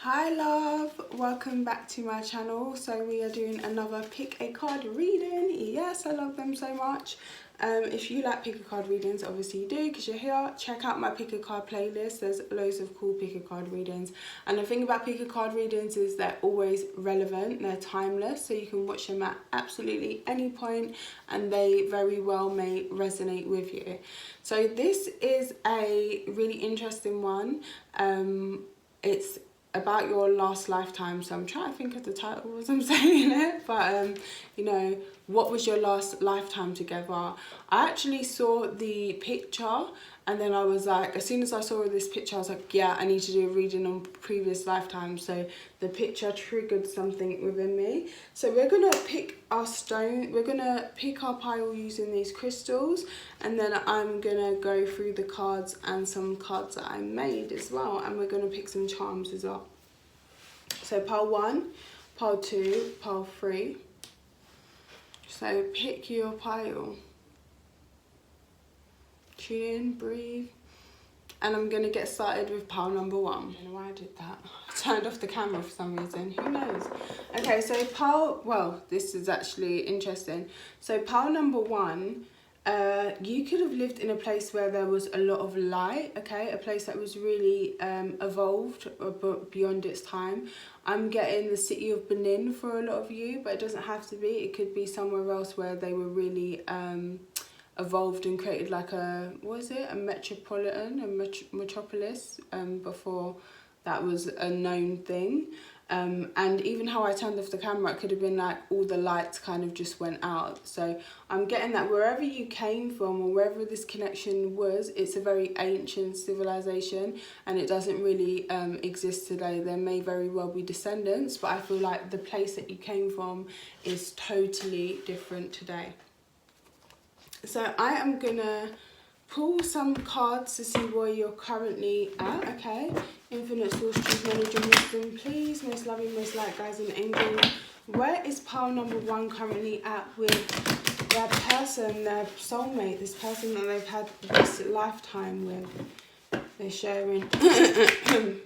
Hi love, welcome back to my channel. So we are doing another pick a card reading. Yes, I love them so much. If you like pick a card readings, obviously you do because you're here. Check out my pick a card playlist. There's loads of cool pick a card readings, and the thing about pick a card readings is they're always relevant, they're timeless, so you can watch them at absolutely any point and they very well may resonate with you. So this is a really interesting one. It's about your last lifetime, so I'm trying to think of the title as I'm saying it, but you know, what was your last lifetime together? I actually saw the picture and then I was like, as soon as I saw this picture I was like, yeah, I need to do a reading on previous lifetimes. So the picture triggered something within me. So we're gonna pick our stone, we're gonna pick our pile using these crystals, and then I'm gonna go through the cards and some cards that I made as well, and we're gonna pick some charms as well. So pile 1, pile 2, pile 3. So pick your pile. Tune in, breathe. And I'm going to get started with pile number 1. I don't know why I did that. I turned off the camera for some reason. Who knows? Okay, so pile... Well, this is actually interesting. So pile number 1, you could have lived in a place where there was a lot of light, okay? A place that was really evolved beyond its time. I'm getting the city of Benin for a lot of you, but it doesn't have to be. It could be somewhere else where they were really... evolved and created like a, what is it, a metropolis before that was a known thing. And even how I turned off the camera, it could have been like all the lights kind of just went out. So I'm getting that wherever you came from or wherever this connection was, it's a very ancient civilization and it doesn't really exist today. There may very well be descendants, but I feel like the place that you came from is totally different today. So I am gonna pull some cards to see where you're currently at, okay? Infinite source, truth, knowledge and wisdom, please. Most loving, most light, guys and angels. Where is pile number 1 currently at with their person, their soulmate, this person that they've had this lifetime with? They're sharing.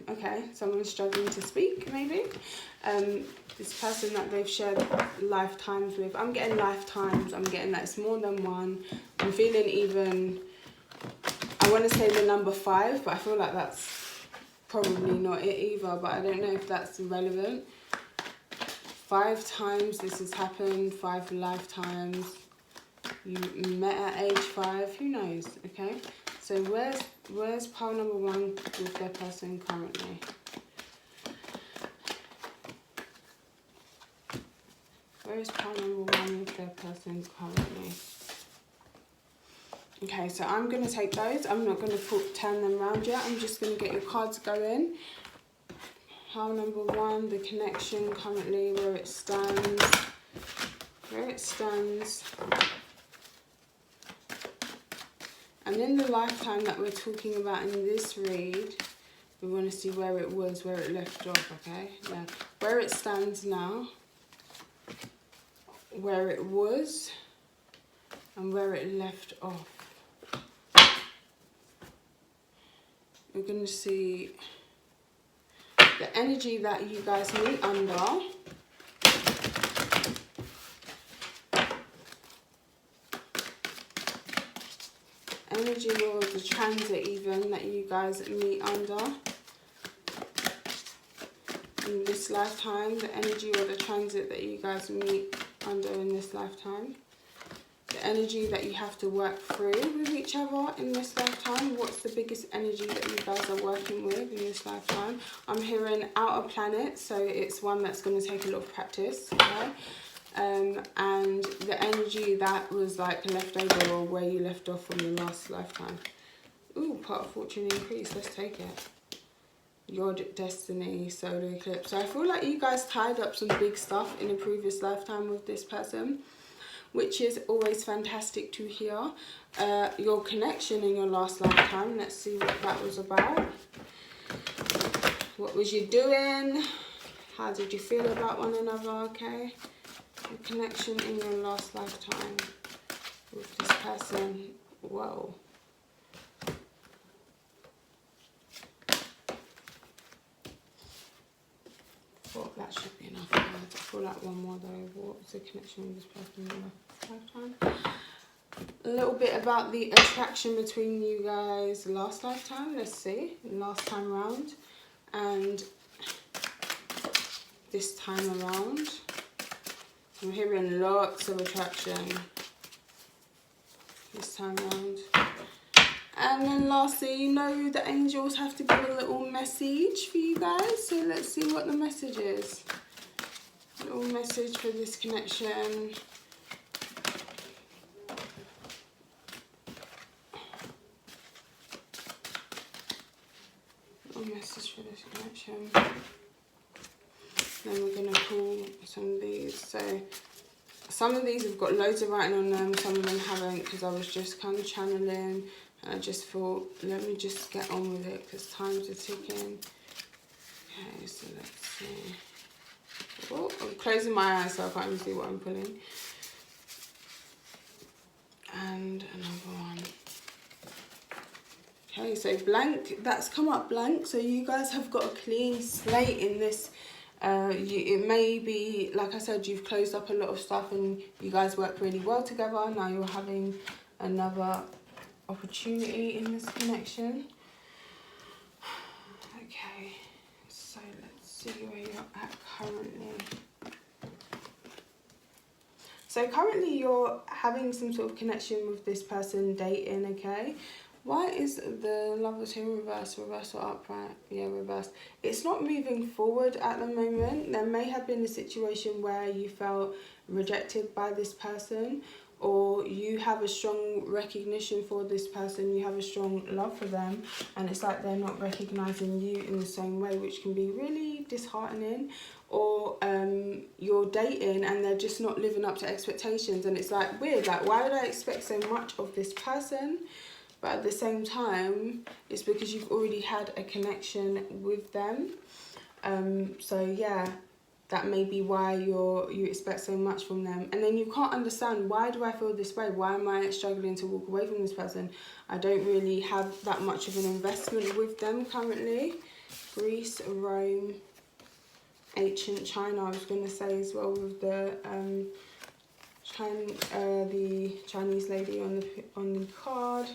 Okay, someone's struggling to speak, maybe. This person that they've shared lifetimes with. I'm getting lifetimes. I'm getting that it's more than one. I'm feeling even, I want to say the number 5, but I feel like that's probably not it either, but I don't know if that's relevant. 5 times this has happened, 5 lifetimes. You met at age 5, who knows, okay? So where's pile number 1 with their person currently? Where is pile number 1 with their person currently? Okay, so I'm going to take those. I'm not going to turn them around yet. I'm just going to get your cards going. Pile number 1, the connection currently, where it stands. Where it stands. And in the lifetime that we're talking about in this read, we want to see where it was, where it left off, okay? Yeah. Where it stands now, where it was, and where it left off. We're going to see the energy that you guys meet under. Energy or the transit even that you guys meet under. In this lifetime, the energy or the transit that you guys meet under in this lifetime. The energy that you have to work through with each other in this lifetime. What's the biggest energy that you guys are working with in this lifetime? I'm hearing outer planet, so it's one that's going to take a lot of practice, okay? And the energy that was like left over or where you left off from your last lifetime. Ooh, part of fortune increase, let's take it. Your destiny, solar eclipse. So I feel like you guys tied up some big stuff in a previous lifetime with this person, which is always fantastic to hear. Your connection in your last lifetime, let's see what that was about. What was you doing? How did you feel about one another, okay? Your connection in your last lifetime with this person. Whoa. thought that should be enough. I feel like one more though. What was the connection with this person in the lifetime? A little bit about the attraction between you guys last lifetime. Let's see. Last time around. And this time around. I'm hearing lots of attraction this time around. And then lastly, you know the angels have to give a little message for you guys. So let's see what the message is. A little message for this connection. Little message for this connection. Then we're going to pull some of these. So some of these have got loads of writing on them. Some of them haven't, because I was just kind of channeling. And I just thought, let me just get on with it because times are ticking. Okay, so let's see. Oh, I'm closing my eyes so I can't even see what I'm pulling. And another one. Okay, so blank. That's come up blank. So you guys have got a clean slate in this. It may be, like I said, you've closed up a lot of stuff and you guys work really well together. Now you're having another opportunity in this connection. Okay, so let's see where you're at currently. So currently you're having some sort of connection with this person, dating, okay? Why is the Lovers here in reverse, reverse or upright? Yeah, reverse. It's not moving forward at the moment. There may have been a situation where you felt rejected by this person, or you have a strong recognition for this person, you have a strong love for them, and it's like they're not recognizing you in the same way, which can be really disheartening. Or you're dating and they're just not living up to expectations, and it's like weird, like why would I expect so much of this person? But at the same time, it's because you've already had a connection with them. So yeah, that may be why you expect so much from them. And then you can't understand, why do I feel this way? Why am I struggling to walk away from this person? I don't really have that much of an investment with them currently. Greece, Rome, ancient China, I was going to say as well, with the Chinese lady on the card.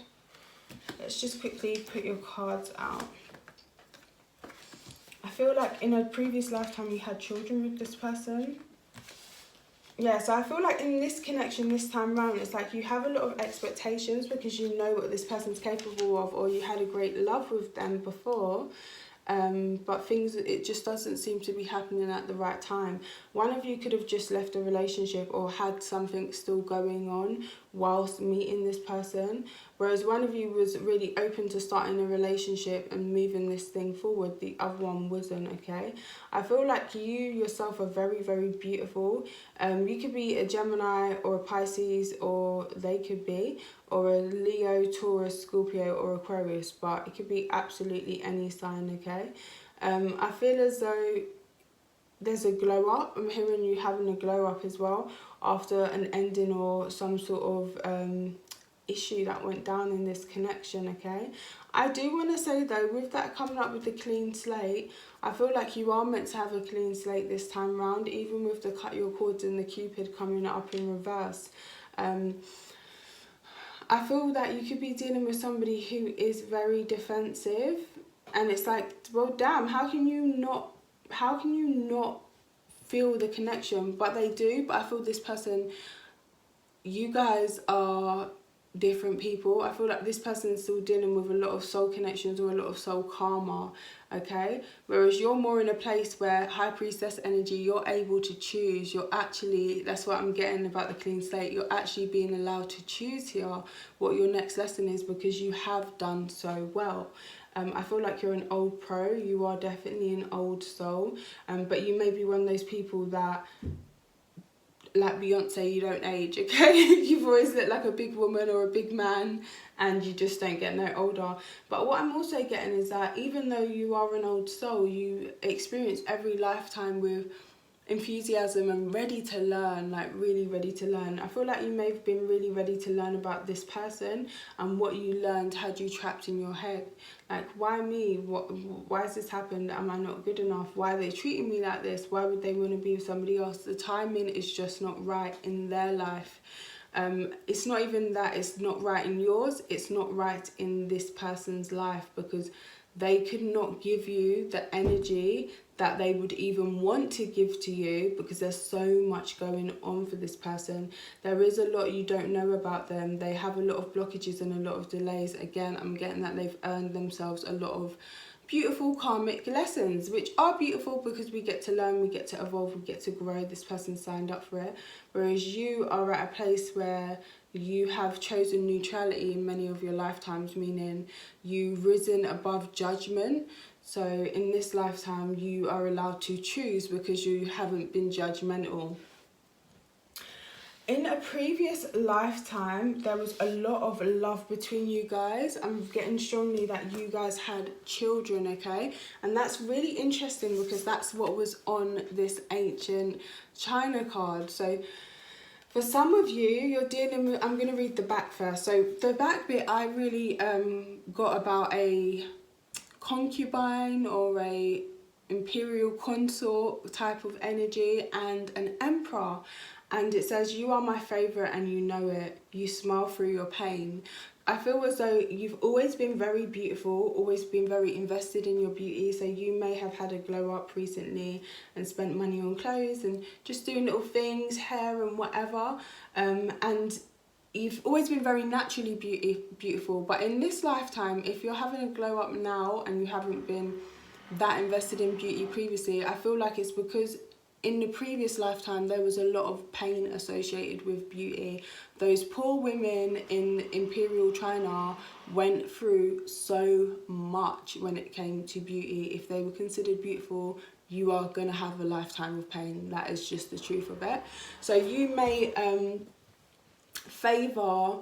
Let's just quickly put your cards out. I feel like in a previous lifetime you had children with this person. Yeah, so I feel like in this connection this time round, it's like you have a lot of expectations because you know what this person's capable of, or you had a great love with them before. But it just doesn't seem to be happening at the right time. One of you could have just left a relationship or had something still going on whilst meeting this person, whereas one of you was really open to starting a relationship and moving this thing forward. The other one wasn't, okay? I feel like you yourself are very, very beautiful. You could be a Gemini or a Pisces, or they could be, or a Leo, Taurus, Scorpio or Aquarius, but it could be absolutely any sign, okay? I feel as though there's a glow up. I'm hearing you having a glow up as well after an ending or some sort of issue that went down in this connection, okay? I do want to say though, with that coming up with the clean slate, I feel like you are meant to have a clean slate this time round, even with the cut your cords and the Cupid coming up in reverse. I feel that you could be dealing with somebody who is very defensive, and it's like, well, damn, how can you not feel the connection? But they do. But I feel this person, you guys are different people. I feel like this person is still dealing with a lot of soul connections or a lot of soul karma, okay? Whereas you're more in a place where High Priestess energy, you're able to choose. You're actually, that's what I'm getting about the clean slate, you're actually being allowed to choose here what your next lesson is, because you have done so well. I feel like you're an old pro. You are definitely an old soul, but you may be one of those people that, like Beyonce, you don't age, okay? You've always looked like a big woman or a big man, and you just don't get no older. But what I'm also getting is that even though you are an old soul, you experience every lifetime with enthusiasm and ready to learn, like really ready to learn. I feel like you may have been really ready to learn about this person, and what you learned had you trapped in your head. Like, why me? Why has this happened? Am I not good enough? Why are they treating me like this? Why would they want to be with somebody else? The timing is just not right in their life. It's not even that it's not right in yours, it's not right in this person's life, because they could not give you the energy that they would even want to give to you, because there's so much going on for this person. There is a lot you don't know about them. They have a lot of blockages and a lot of delays. Again, I'm getting that they've earned themselves a lot of beautiful karmic lessons, which are beautiful because we get to learn, we get to evolve, we get to grow. This person signed up for it, whereas you are at a place where you have chosen neutrality in many of your lifetimes, meaning you've risen above judgment. So in this lifetime you are allowed to choose because you haven't been judgmental. In a previous lifetime, there was a lot of love between you guys. I'm getting strongly that you guys had children, okay? And that's really interesting because that's what was on this ancient China card. So for some of you, you're dealing with, I'm going to read the back first. So the back bit, I really got about a concubine or a imperial consort type of energy and an emperor. And it says, you are my favourite and you know it. You smile through your pain. I feel as though you've always been very beautiful, always been very invested in your beauty. So you may have had a glow up recently and spent money on clothes and just doing little things, hair and whatever. And you've always been very naturally beautiful. But in this lifetime, if you're having a glow up now and you haven't been that invested in beauty previously, I feel like it's because in the previous lifetime there was a lot of pain associated with beauty. Those poor women in Imperial China went through so much when it came to beauty. If they were considered beautiful, you are going to have a lifetime of pain. That is just the truth of it. So you may favour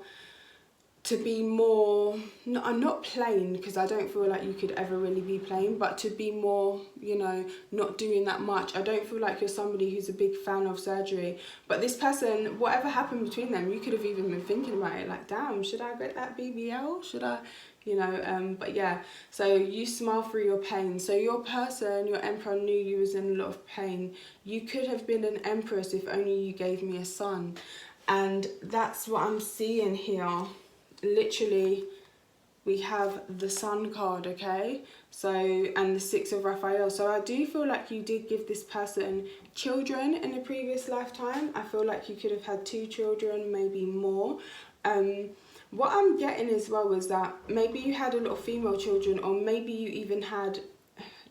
to be more, not plain, because I don't feel like you could ever really be plain, but to be more, you know, not doing that much. I don't feel like you're somebody who's a big fan of surgery, but this person, whatever happened between them, you could have even been thinking about it, like, damn, should I get that BBL? Should I, you know, but yeah, so you smile through your pain. So your person, your emperor, knew you was in a lot of pain. You could have been an empress if only you gave me a son. And that's what I'm seeing here. Literally, we have the Sun card, okay? So, and the Six of Raphael. So I do feel like you did give this person children in a previous lifetime. I feel like you could have had 2 children, maybe more. What I'm getting as well is that maybe you had a lot of female children, or maybe you even had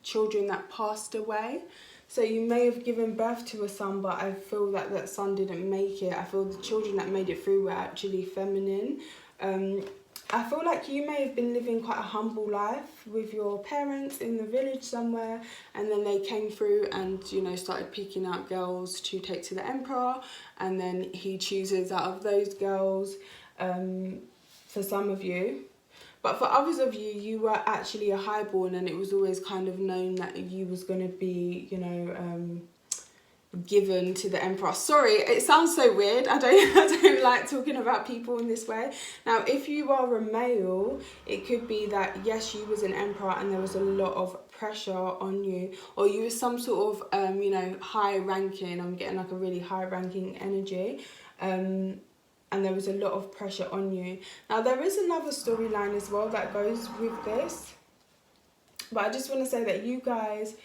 children that passed away. So you may have given birth to a son, but I feel that that son didn't make it. I feel the children that made it through were actually feminine. I feel like you may have been living quite a humble life with your parents in the village somewhere, and then they came through and, you know, started picking out girls to take to the emperor, and then he chooses out of those girls for some of you. But for others of you, you were actually a highborn, and it was always kind of known that you was going to be, you know, given to the emperor. Sorry, it sounds so weird. I don't like talking about people in this way. Now, if you are a male, it could be that yes, you was an emperor and there was a lot of pressure on you, or you was some sort of you know, high ranking. I'm getting like a really high ranking energy, and there was a lot of pressure on you. Now, there is another storyline as well that goes with this, but I just want to say that you guys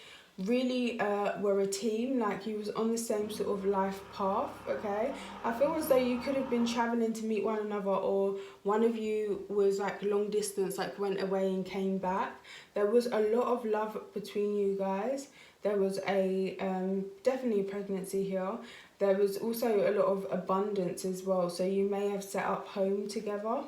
really were a team. Like, you was on the same sort of life path, okay? I feel as though you could have been traveling to meet one another, or one of you was like long distance, like went away and came back. There was a lot of love between you guys. There was a definitely a pregnancy here. There was also a lot of abundance as well, so you may have set up home together.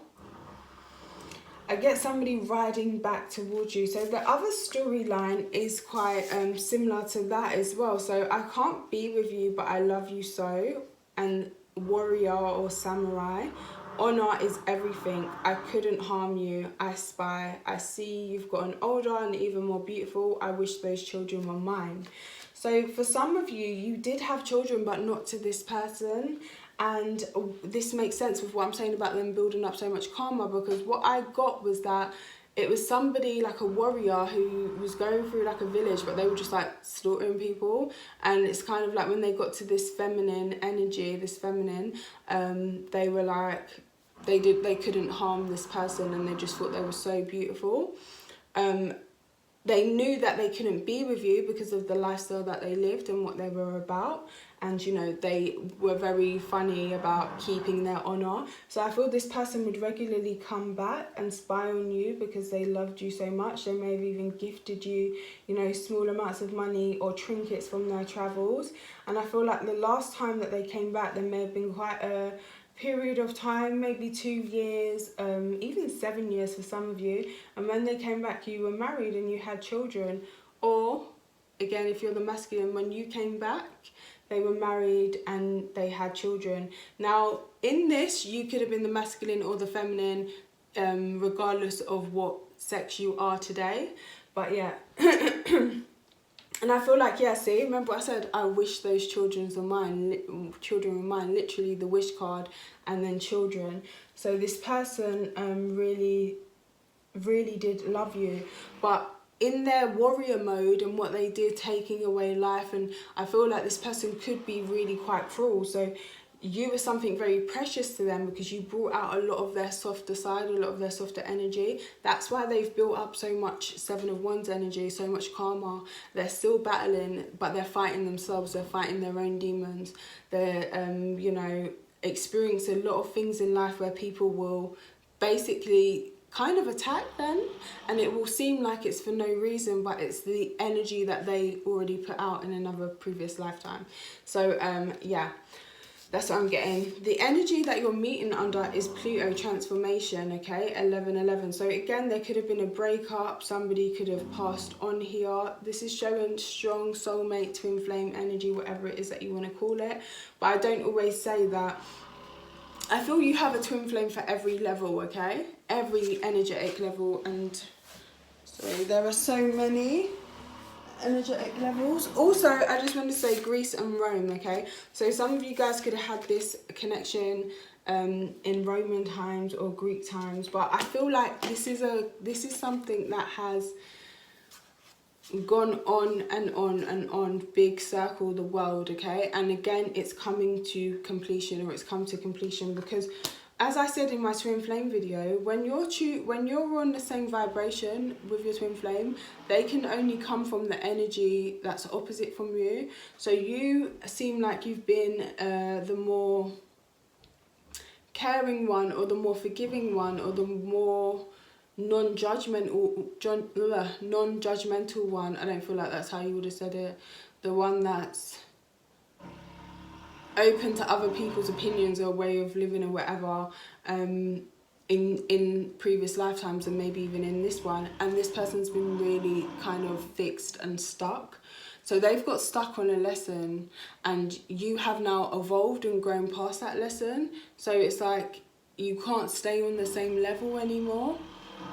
I get somebody riding back towards you. So the other storyline is quite similar to that as well. So I can't be with you, but I love you so. And warrior or samurai. Honor is everything. I couldn't harm you. I spy. I see you've gotten older and even more beautiful. I wish those children were mine. So for some of you, you did have children, but not to this person. And this makes sense with what I'm saying about them building up so much karma, because what I got was that it was somebody like a warrior who was going through like a village, but they were just like slaughtering people. And it's kind of like when they got to this feminine energy, this feminine, they were like, they couldn't harm this person, and they just thought they were so beautiful. They knew that they couldn't be with you because of the lifestyle that they lived and what they were about. And, you know, they were very funny about keeping their honour. So I feel this person would regularly come back and spy on you because they loved you so much. They may have even gifted you, you know, small amounts of money or trinkets from their travels. And I feel like the last time that they came back, there may have been quite a period of time, maybe 2 years, even 7 years for some of you. And when they came back, you were married and you had children. Or, again, if you're the masculine, when you came back, they were married and they had children. Now, in this, you could have been the masculine or the feminine, regardless of what sex you are today. But yeah. And I feel like, yeah, see, remember what I said, I wish those children were mine, literally the wish card, and then children. So this person really, really did love you. But in their warrior mode and what they did, taking away life, and I feel like this person could be really quite cruel. So you were something very precious to them because you brought out a lot of their softer side, a lot of their softer energy. That's why they've built up so much 7 of Wands energy, so much karma. They're still battling, but they're fighting themselves. They're fighting their own demons. They're, you know, experience a lot of things in life where people will basically kind of attack them, and it will seem like it's for no reason, but it's the energy that they already put out in another previous lifetime. So yeah, that's what I'm getting. The energy that you're meeting under is Pluto transformation, okay, 1111. So again, there could have been a breakup, somebody could have passed on here. This is showing strong soulmate, twin flame energy, whatever it is that you want to call it. But I don't always say that. I feel you have a twin flame for every level, okay? Every energetic level. And so there are so many energetic levels. Also, I just want to say Greece and Rome, okay? So some of you guys could have had this connection in Roman times or Greek times, but I feel like this is something that has gone on and on and on, big circle the world, okay? And again, it's coming to completion, or it's come to completion, because as I said in my twin flame video, when you're on the same vibration with your twin flame, they can only come from the energy that's opposite from you. So you seem like you've been the more caring one, or the more forgiving one, or the more non-judgmental one. I don't feel like that's how you would have said it. The one that's open to other people's opinions or way of living or whatever, in previous lifetimes, and maybe even in this one. And this person's been really kind of fixed and stuck. So they've got stuck on a lesson, and you have now evolved and grown past that lesson. So it's like you can't stay on the same level anymore.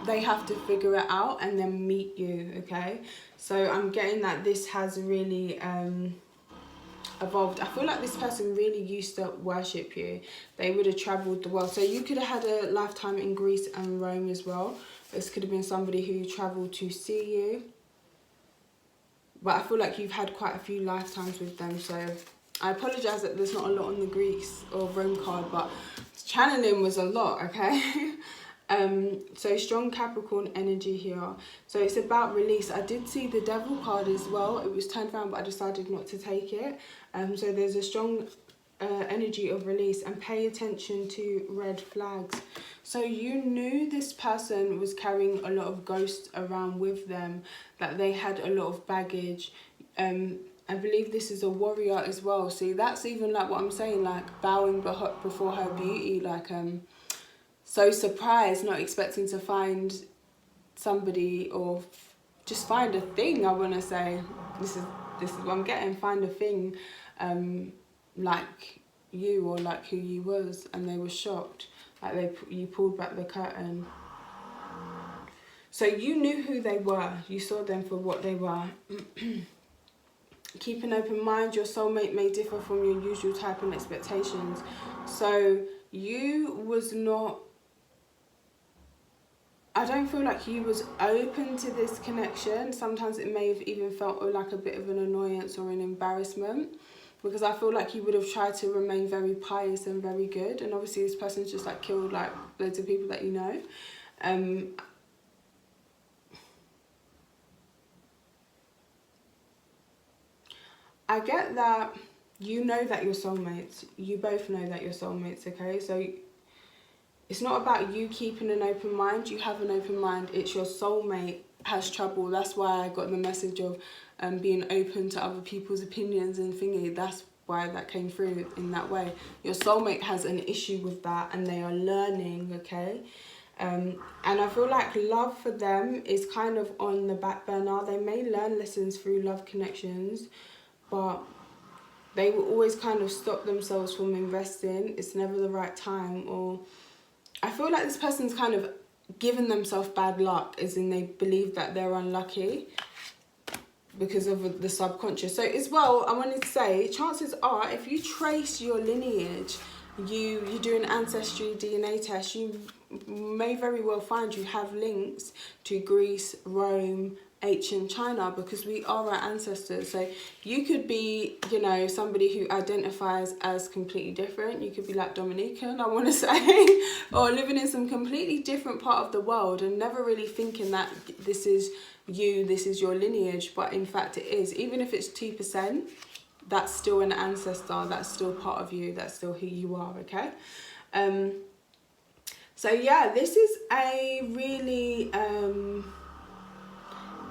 They have to figure it out and then meet you, okay? So I'm getting that this has really evolved. I feel like this person really used to worship you. They would have travelled the world. So you could have had a lifetime in Greece and Rome as well. This could have been somebody who travelled to see you. But I feel like you've had quite a few lifetimes with them. So I apologise that there's not a lot on the Greece or Rome card, but channeling was a lot, okay? So strong Capricorn energy here. So it's about release. I did see the Devil card as well. It was turned around, but I decided not to take it. So there's a strong energy of release, and pay attention to red flags. So you knew this person was carrying a lot of ghosts around with them, that they had a lot of baggage. I believe this is a warrior as well. See, that's even like what I'm saying, like bowing before her beauty, like so surprised, not expecting to find somebody, or just find a thing. I want to say this is what I'm getting. Find a thing like you, or like who you was, and they were shocked. Like you pulled back the curtain. So you knew who they were. You saw them for what they were. keep an open mind. Your soulmate may differ from your usual type and expectations. So you was not, I don't feel like you was open to this connection. Sometimes it may have even felt like a bit of an annoyance or an embarrassment, because I feel like you would have tried to remain very pious and very good, and obviously this person's just like killed like loads of people that you know. I get that you know that you're soulmates. You both know that you're soulmates, okay? So it's not about you keeping an open mind. You have an open mind. It's your soulmate has trouble. That's why I got the message of being open to other people's opinions and thingy. That's why that came through in that way. Your soulmate has an issue with that and they are learning, okay? And I feel like love for them is kind of on the back burner. They may learn lessons through love connections, but they will always kind of stop themselves from investing. It's never the right time. Or I feel like this person's kind of given themselves bad luck, as in they believe that they're unlucky because of the subconscious. So as well, I wanted to say, chances are, if you trace your lineage, you do an ancestry DNA test, you may very well find you have links to Greece, Rome, ancient China, because we are our ancestors. So you could be, you know, somebody who identifies as completely different. You could be like Dominican, I want to say, or living in some completely different part of the world and never really thinking that this is you, this is your lineage, but in fact it is. Even if it's 2%, that's still an ancestor, that's still part of you, that's still who you are, okay? So yeah, this is a really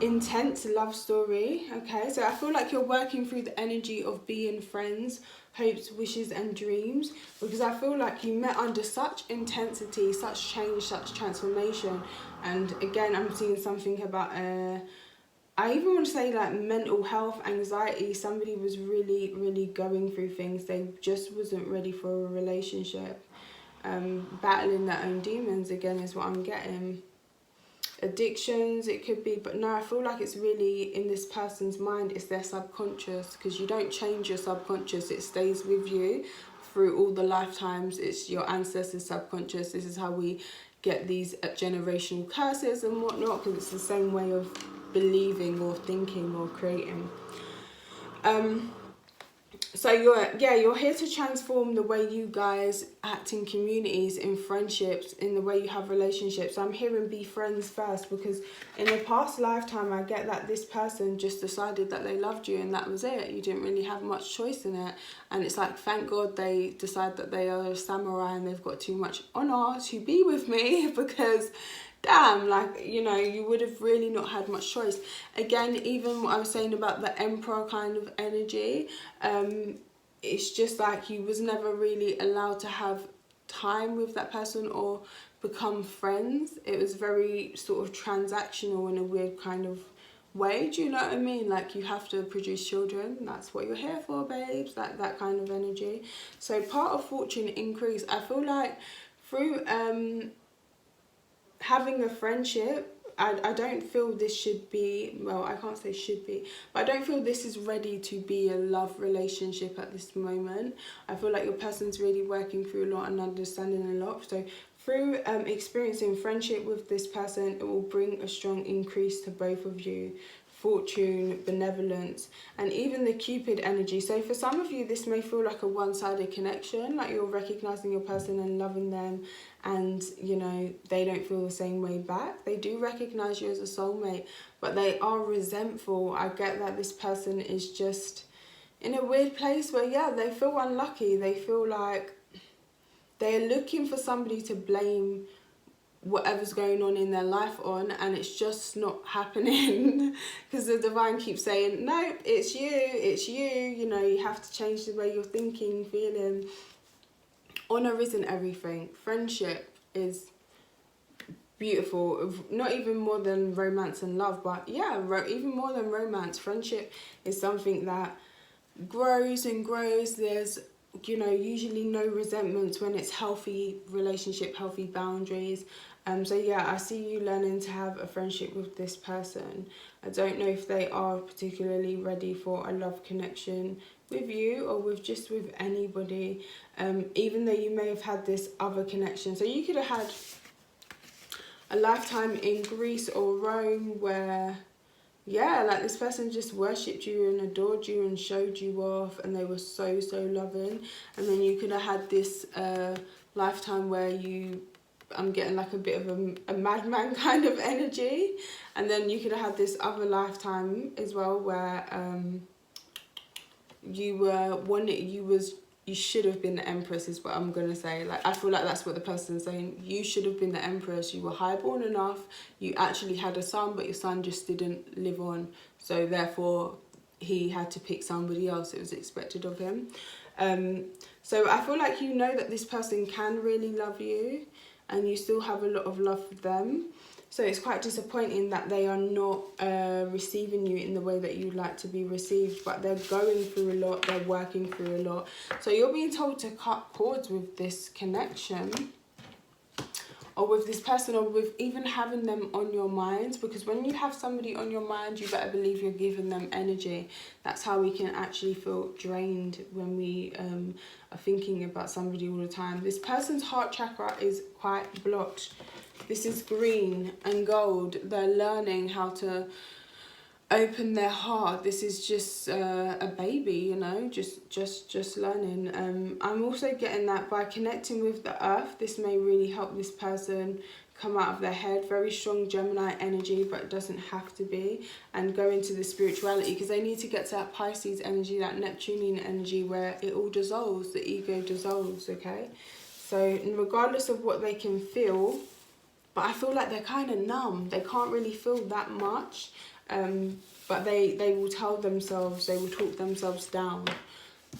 intense love story, okay? So I feel like you're working through the energy of being friends, hopes, wishes and dreams, because I feel like you met under such intensity, such change, such transformation. And again, I'm seeing something about I even want to say like mental health, anxiety. Somebody was really, really going through things. They just wasn't ready for a relationship. Battling their own demons again is what I'm getting. Addictions, it could be, but no, I feel like it's really in this person's mind, it's their subconscious, because you don't change your subconscious, it stays with you through all the lifetimes. It's your ancestors' subconscious. This is how we get these generational curses and whatnot, because it's the same way of believing or thinking or creating. So you're here to transform the way you guys act in communities, in friendships, in the way you have relationships. I'm hearing be friends first, because in a past lifetime I get that this person just decided that they loved you and that was it. You didn't really have much choice in it. And it's like, thank God they decide that they are a samurai and they've got too much honor to be with me, because damn, like, you know, you would have really not had much choice. Again, even what I was saying about the emperor kind of energy, it's just like you was never really allowed to have time with that person or become friends. It was very sort of transactional in a weird kind of way, do you know what I mean? Like, you have to produce children, that's what you're here for, babes, that kind of energy. So part of fortune increase, I feel like through having a friendship, I don't feel this should be, well, I can't say should be, but I don't feel this is ready to be a love relationship at this moment. I feel like your person's really working through a lot and understanding a lot. So through experiencing friendship with this person, it will bring a strong increase to both of you. Fortune, benevolence, and even the Cupid energy. So for some of you, this may feel like a one-sided connection, like you're recognizing your person and loving them, and you know they don't feel the same way back. They do recognize you as a soulmate, but they are resentful. I get that this person is just in a weird place where, yeah, they feel unlucky. They feel like they're looking for somebody to blame whatever's going on in their life on, and it's just not happening, because the divine keeps saying, nope, it's you, you know, you have to change the way you're thinking, feeling. Honor isn't everything. Friendship is beautiful, not even more than romance and love, but yeah, even more than romance. Friendship is something that grows and grows. There's you know, usually no resentments when it's healthy relationship, healthy boundaries. So yeah, I see you learning to have a friendship with this person. I don't know if they are particularly ready for a love connection with you or with anybody. Even though you may have had this other connection. So you could have had a lifetime in Greece or Rome where, yeah, like this person just worshipped you and adored you and showed you off, and they were so, so loving. And then you could have had this lifetime where I'm getting like a bit of a madman kind of energy. And then you could have had this other lifetime as well where you should have been the empress, is what I'm gonna say. Like, I feel like that's what the person's saying. You should have been the empress. You were highborn enough. You actually had a son, but your son just didn't live on. So therefore, he had to pick somebody else. It was expected of him. So I feel like you know that this person can really love you, and you still have a lot of love for them. So it's quite disappointing that they are not receiving you in the way that you'd like to be received, but they're going through a lot, they're working through a lot. So you're being told to cut cords with this connection, or with this person, or with even having them on your mind, because when you have somebody on your mind, you better believe you're giving them energy. That's how we can actually feel drained, when we are thinking about somebody all the time. This person's heart chakra is quite blocked. This is green and gold. They're learning how to open their heart. This is just a baby, you know, just learning. I'm also getting that by connecting with the earth, this may really help this person come out of their head. Very strong Gemini energy, but it doesn't have to be, and go into the spirituality, because they need to get to that Pisces energy, that Neptunian energy, where it all dissolves, the ego dissolves. Okay, so regardless of what they can feel, but I feel like they're kind of numb. They can't really feel that much. But they will tell themselves, they will talk themselves down.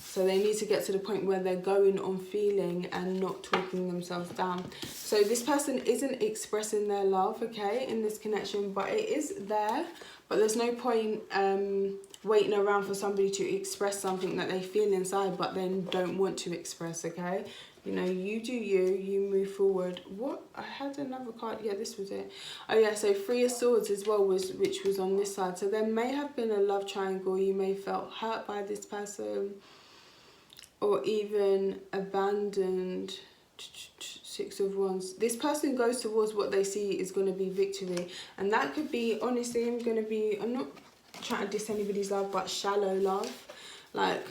So they need to get to the point where they're going on feeling and not talking themselves down. So this person isn't expressing their love, okay, in this connection, but it is there. But there's no point waiting around for somebody to express something that they feel inside but then don't want to express, okay? You know, you do you move forward. What? I had another card. Yeah, this was it. Oh yeah, so Three of Swords as well, which was on this side. So there may have been a love triangle. You may have felt hurt by this person, or even abandoned. Six of Wands. This person goes towards what they see is going to be victory. And that could be, honestly, I'm not trying to diss anybody's love, but shallow love. Like,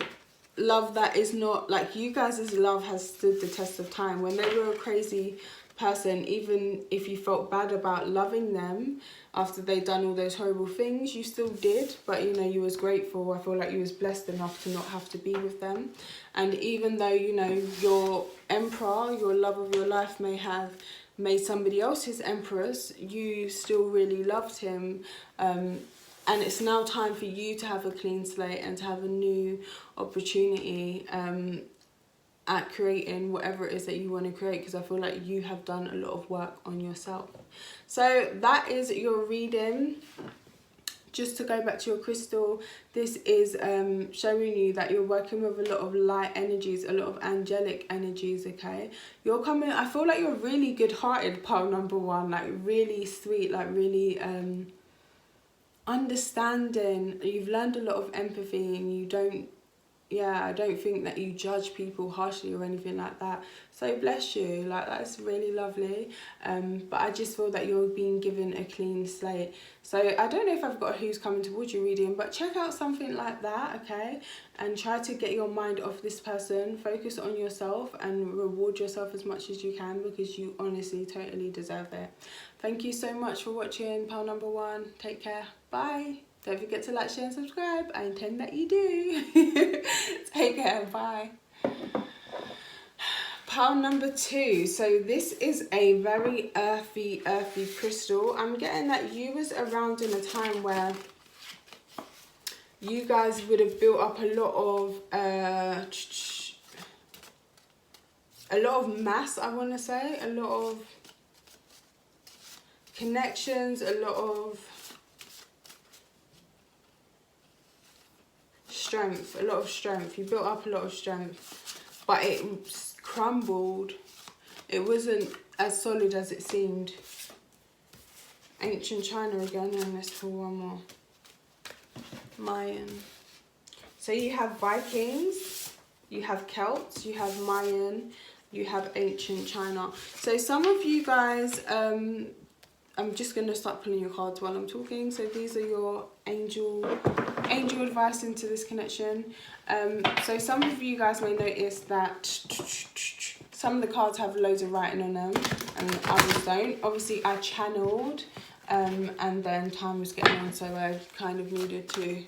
love that is not, like, you guys' love has stood the test of time. When they were a crazy person, even if you felt bad about loving them after they'd done all those horrible things, you still did, but you know, you was grateful. I feel like you was blessed enough to not have to be with them. And even though, you know, your emperor, your love of your life, may have made somebody else his empress, you still really loved him. And it's now time for you to have a clean slate and to have a new opportunity at creating whatever it is that you want to create, because I feel like you have done a lot of work on yourself. So that is your reading. Just to go back to your crystal, this is showing you that you're working with a lot of light energies, a lot of angelic energies, okay? You're coming, I feel like you're really good-hearted, pile number one, like really sweet, like really understanding. You've learned a lot of empathy, and you don't, yeah, I don't think that you judge people harshly or anything like that. So bless you, like, that's really lovely. But I just feel that you're being given a clean slate. So I don't know if I've got a Who's Coming Towards You reading, but check out something like that, okay? And try to get your mind off this person. Focus on yourself and reward yourself as much as you can, because you honestly totally deserve it. Thank you so much for watching, pile number one. Take care. Bye. Don't forget to like, share and subscribe. I intend that you do. Take care. Bye. Pile number two. So this is a very earthy crystal. I'm getting that you was around in a time where you guys would have built up a lot of mass, I want to say. A lot of connections, a lot of strength, you built up a lot of strength. but it crumbled. It wasn't as solid as it seemed. Ancient China again, and let's pull one more. Mayan. So you have Vikings, you have Celts, you have Mayan, you have Ancient China. So some of you guys, I'm just going to start pulling your cards while I'm talking. So these are your angel advice into this connection. So some of you guys may notice that some of the cards have loads of writing on them and others don't. Obviously I channeled and then time was getting on, so I kind of needed to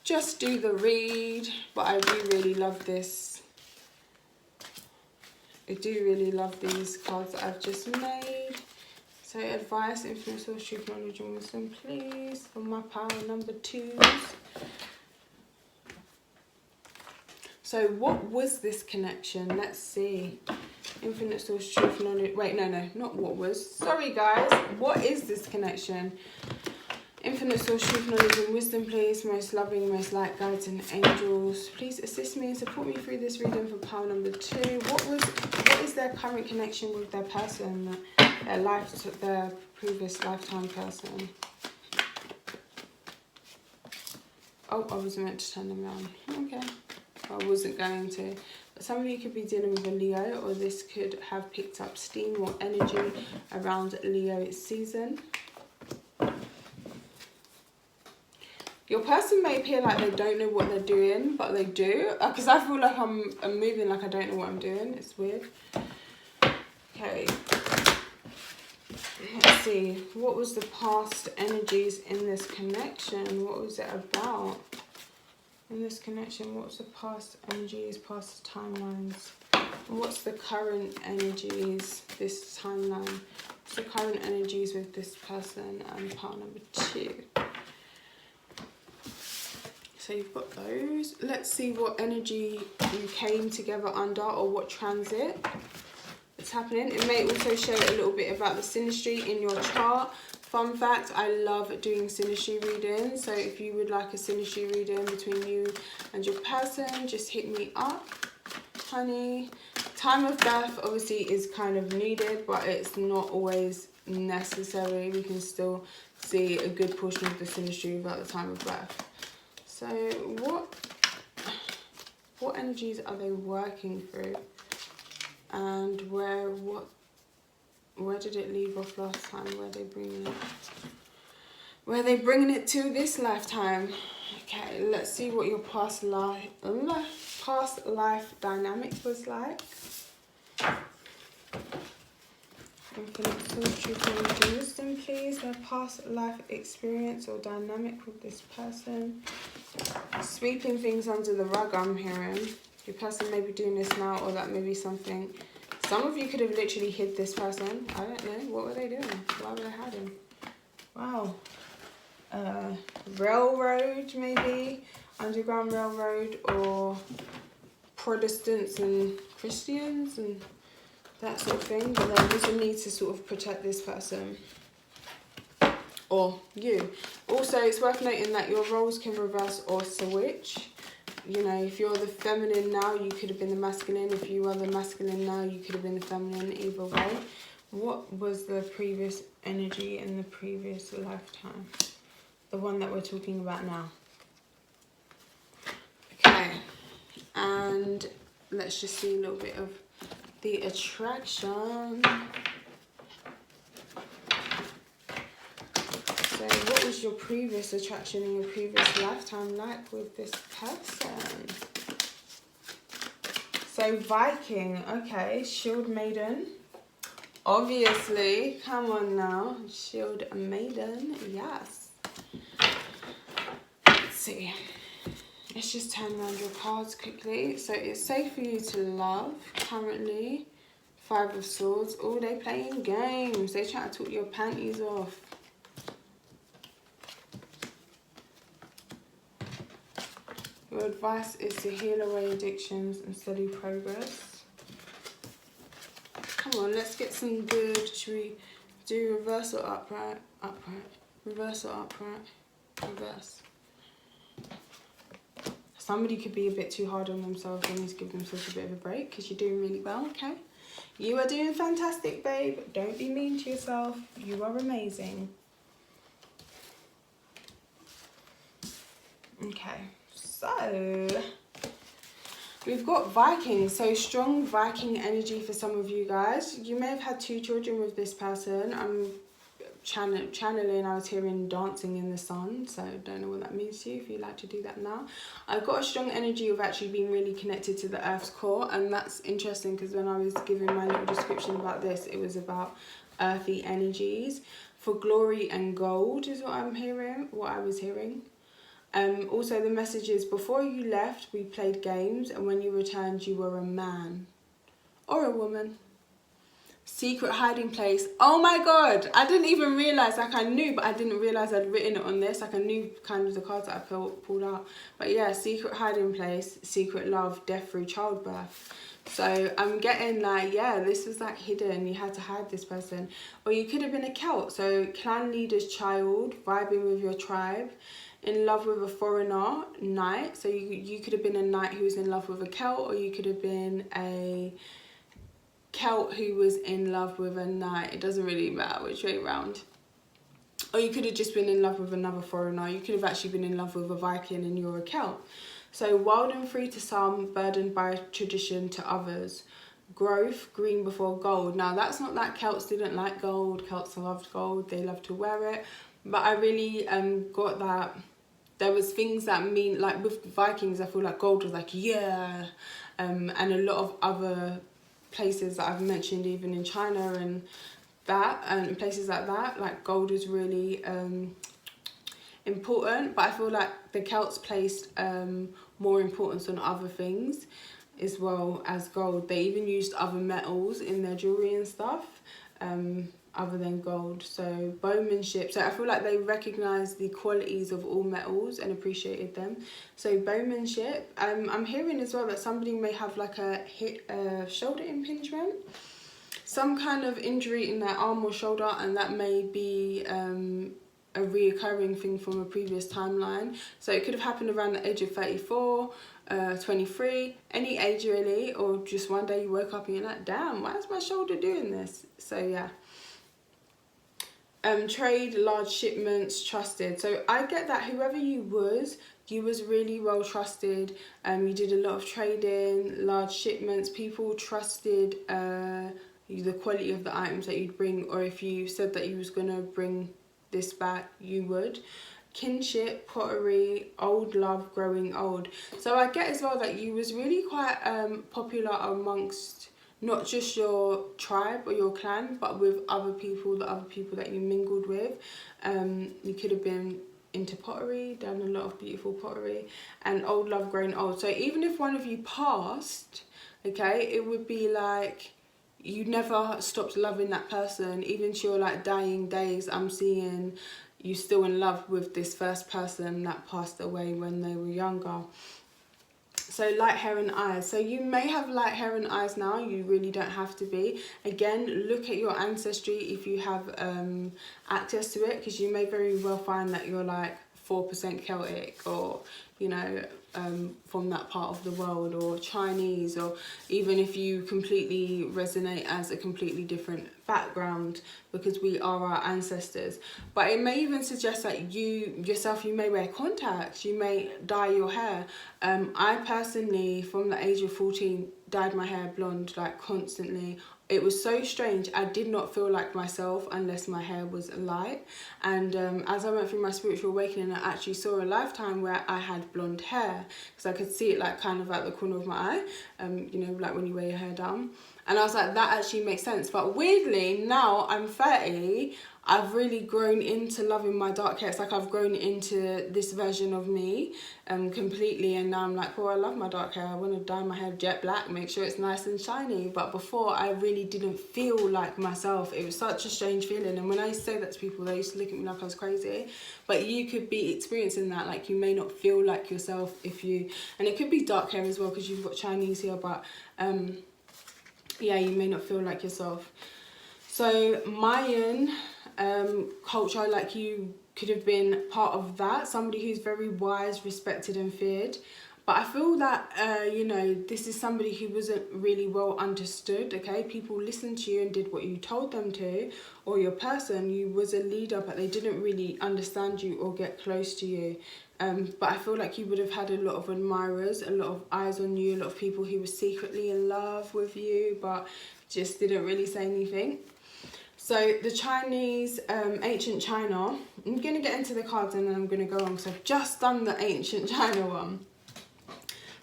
just do the read. But I do really love this. I do really love these cards that I've just made. So advice, infinite source, truth, knowledge and wisdom, please, for my power number 2s. So what was this connection? Let's see. Infinite source, truth, knowledge. Wait, no, not what was. Sorry guys, what is this connection? Infinite source, truth, knowledge and wisdom, please. Most loving, most light guides and angels, please assist me and support me through this reading for power number 2. What is their current connection with their person, their previous lifetime person? Oh, I wasn't meant to turn them around. Okay, I wasn't going to. But some of you could be dealing with a Leo, or this could have picked up steam or energy around Leo season. Your person may appear like they don't know what they're doing, but they do. Because I feel like I'm moving like I don't know what I'm doing. It's weird. Okay. Let's see. What was the past energies in this connection? What was it about? In this connection, what's the past energies, past timelines? What's the current energies, this timeline? What's the current energies with this person and power number 2? So you've got those. Let's see what energy you came together under, or what transit is happening. It may also show a little bit about the synastry in your chart. Fun fact, I love doing synastry readings. So if you would like a synastry reading between you and your person, just hit me up, honey. Time of birth obviously is kind of needed, but it's not always necessary. We can still see a good portion of the synastry without the time of birth. So what energies are they working through, and where did it leave off last time? Where are they bringing it to this lifetime? Okay, let's see what your past life dynamic was like. Infinite source, truth, knowledge and wisdom, please. Their past life experience or dynamic with this person. Sweeping things under the rug, I'm hearing. Your person may be doing this now, or that may be something. Some of you could have literally hid this person. I don't know. What were they doing? Why were they hiding? Wow. Railroad, maybe. Underground railroad, or Protestants and Christians and that sort of thing. But there was a need to sort of protect this person. Or you. Also, it's worth noting that your roles can reverse or switch. You know, if you're the feminine now, you could have been the masculine. If you are the masculine now, you could have been the feminine. Either way. What was the previous energy in the previous lifetime? The one that we're talking about now. Okay. And let's just see a little bit of the attraction. So what was your previous attraction in your previous lifetime like with this person? So Viking, okay, Shield Maiden. Obviously, come on now, Shield Maiden, yes. Let's see. Let's just turn around your cards quickly. So it's safe for you to love currently. 5 of Swords. Oh, they playing games. They trying to talk your panties off. Your advice is to heal away addictions and study progress. Come on, let's get some good. Should we do reverse or upright? Upright. Reverse or upright? Reverse. somebody could be a bit too hard on themselves. They need to give themselves a bit of a break because you're doing really well, okay? You are doing fantastic, babe. Don't be mean to yourself. You are amazing. Okay, so we've got Vikings, so strong Viking energy for some of you guys. You may have had 2 children with this person. I'm channeling, I was hearing dancing in the sun, so don't know what that means to you if you like to do that now. I've got a strong energy of actually being really connected to the earth's core, and that's interesting because when I was giving my little description about this, it was about earthy energies. For glory and gold is what I'm hearing, what I was hearing. Also the message is, before you left we played games, and when you returned you were a man or a woman. Secret hiding place. Oh my god, I didn't even realise, like I knew but I didn't realise I'd written it on this, like I knew kind of the cards that I pulled out. But yeah, secret hiding place, secret love, death through childbirth. So I'm getting like, yeah, this was like hidden, you had to hide this person. Or you could have been a Celt, so clan leader's child, vibing with your tribe, in love with a foreigner knight. So you could have been a knight who was in love with a Celt, or you could have been a Celt who was in love with a knight. It doesn't really matter which way around. Or you could have just been in love with another foreigner. You could have actually been in love with a Viking and you're a Celt. So wild and free to some, burdened by tradition to others. Growth, green before gold. Now that's not that Celts didn't like gold. Celts loved gold, they loved to wear it. But I really got that there was things that mean, like with Vikings, I feel like gold was like, yeah. And a lot of other places that I've mentioned, even in China and that, and places like that, like gold is really important. But I feel like the Celts placed more importance on other things as well as gold. They even used other metals in their jewelry and stuff, other than gold. So bowmanship, so I feel like they recognized the qualities of all metals and appreciated them. So bowmanship, I'm hearing as well that somebody may have like a shoulder impingement, some kind of injury in their arm or shoulder, and that may be a reoccurring thing from a previous timeline. So it could have happened around the age of 34, 23, any age really, or just one day you woke up and you're like, damn, why is my shoulder doing this? So yeah. Trade, large shipments, trusted. So I get that whoever you was really well trusted. You did a lot of trading, large shipments, people trusted the quality of the items that you'd bring, or if you said that you was gonna bring this back, you would. Kinship, pottery, old love growing old. So I get as well that you was really quite popular amongst not just your tribe or your clan, but with other people, the other people that you mingled with. You could have been into pottery, done a lot of beautiful pottery, and old love growing old. So even if one of you passed, okay, it would be like you never stopped loving that person, even to your like dying days. I'm seeing you still in love with this first person that passed away when they were younger. So light hair and eyes. So you may have light hair and eyes now, you really don't have to be. Again, look at your ancestry if you have access to it, because you may very well find that you're like 4% Celtic, or you know, from that part of the world, or Chinese, or even if you completely resonate as a completely different background, because we are our ancestors. But it may even suggest that you yourself, you may wear contacts, you may dye your hair. I personally, from the age of 14, dyed my hair blonde, like constantly. It was so strange. I did not feel like myself unless my hair was light. And as I went through my spiritual awakening, I actually saw a lifetime where I had blonde hair, because I could see it like kind of at the corner of my eye, you know, like when you wear your hair down. And I was like, that actually makes sense. But weirdly, now I'm 30, I've really grown into loving my dark hair. It's like I've grown into this version of me completely, and now I'm like, oh, I love my dark hair. I want to dye my hair jet black, make sure it's nice and shiny. But before, I really didn't feel like myself. It was such a strange feeling, and when I used to say that to people, they used to look at me like I was crazy. But you could be experiencing that, like you may not feel like yourself if you, and it could be dark hair as well, because you've got Chinese here, but yeah, you may not feel like yourself. So Mayan culture, like you could have been part of that, somebody who's very wise, respected and feared. But I feel that, you know, this is somebody who wasn't really well understood, okay? People listened to you and did what you told them to, or your person, you was a leader, but they didn't really understand you or get close to you. But I feel like you would have had a lot of admirers, a lot of eyes on you, a lot of people who were secretly in love with you, but just didn't really say anything. So the Chinese, ancient China, I'm going to get into the cards and then I'm going to go on because I've just done the ancient China one.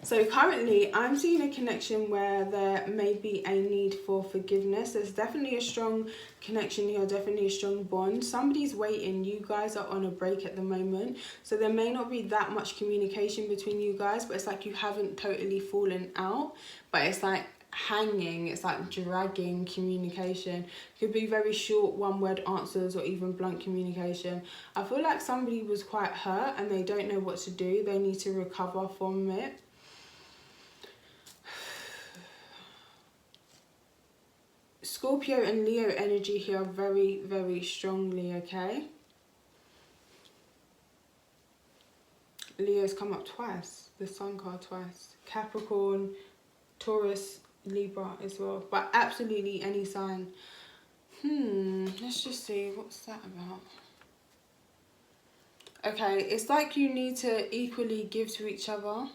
So currently I'm seeing a connection where there may be a need for forgiveness. There's definitely a strong connection here, definitely a strong bond. Somebody's waiting. You guys are on a break at the moment. So there may not be that much communication between you guys, but it's like you haven't totally fallen out. But it's like hanging, it's like dragging communication. Could be very short one-word answers or even blunt communication. I feel like somebody was quite hurt and they don't know what to do. They need to recover from it. Scorpio and Leo energy here very, very strongly, okay? Leo's come up twice, the Sun card twice. Capricorn, Taurus, Libra as well. But absolutely any sign. Let's just see, what's that about? Okay, it's like you need to equally give to each other.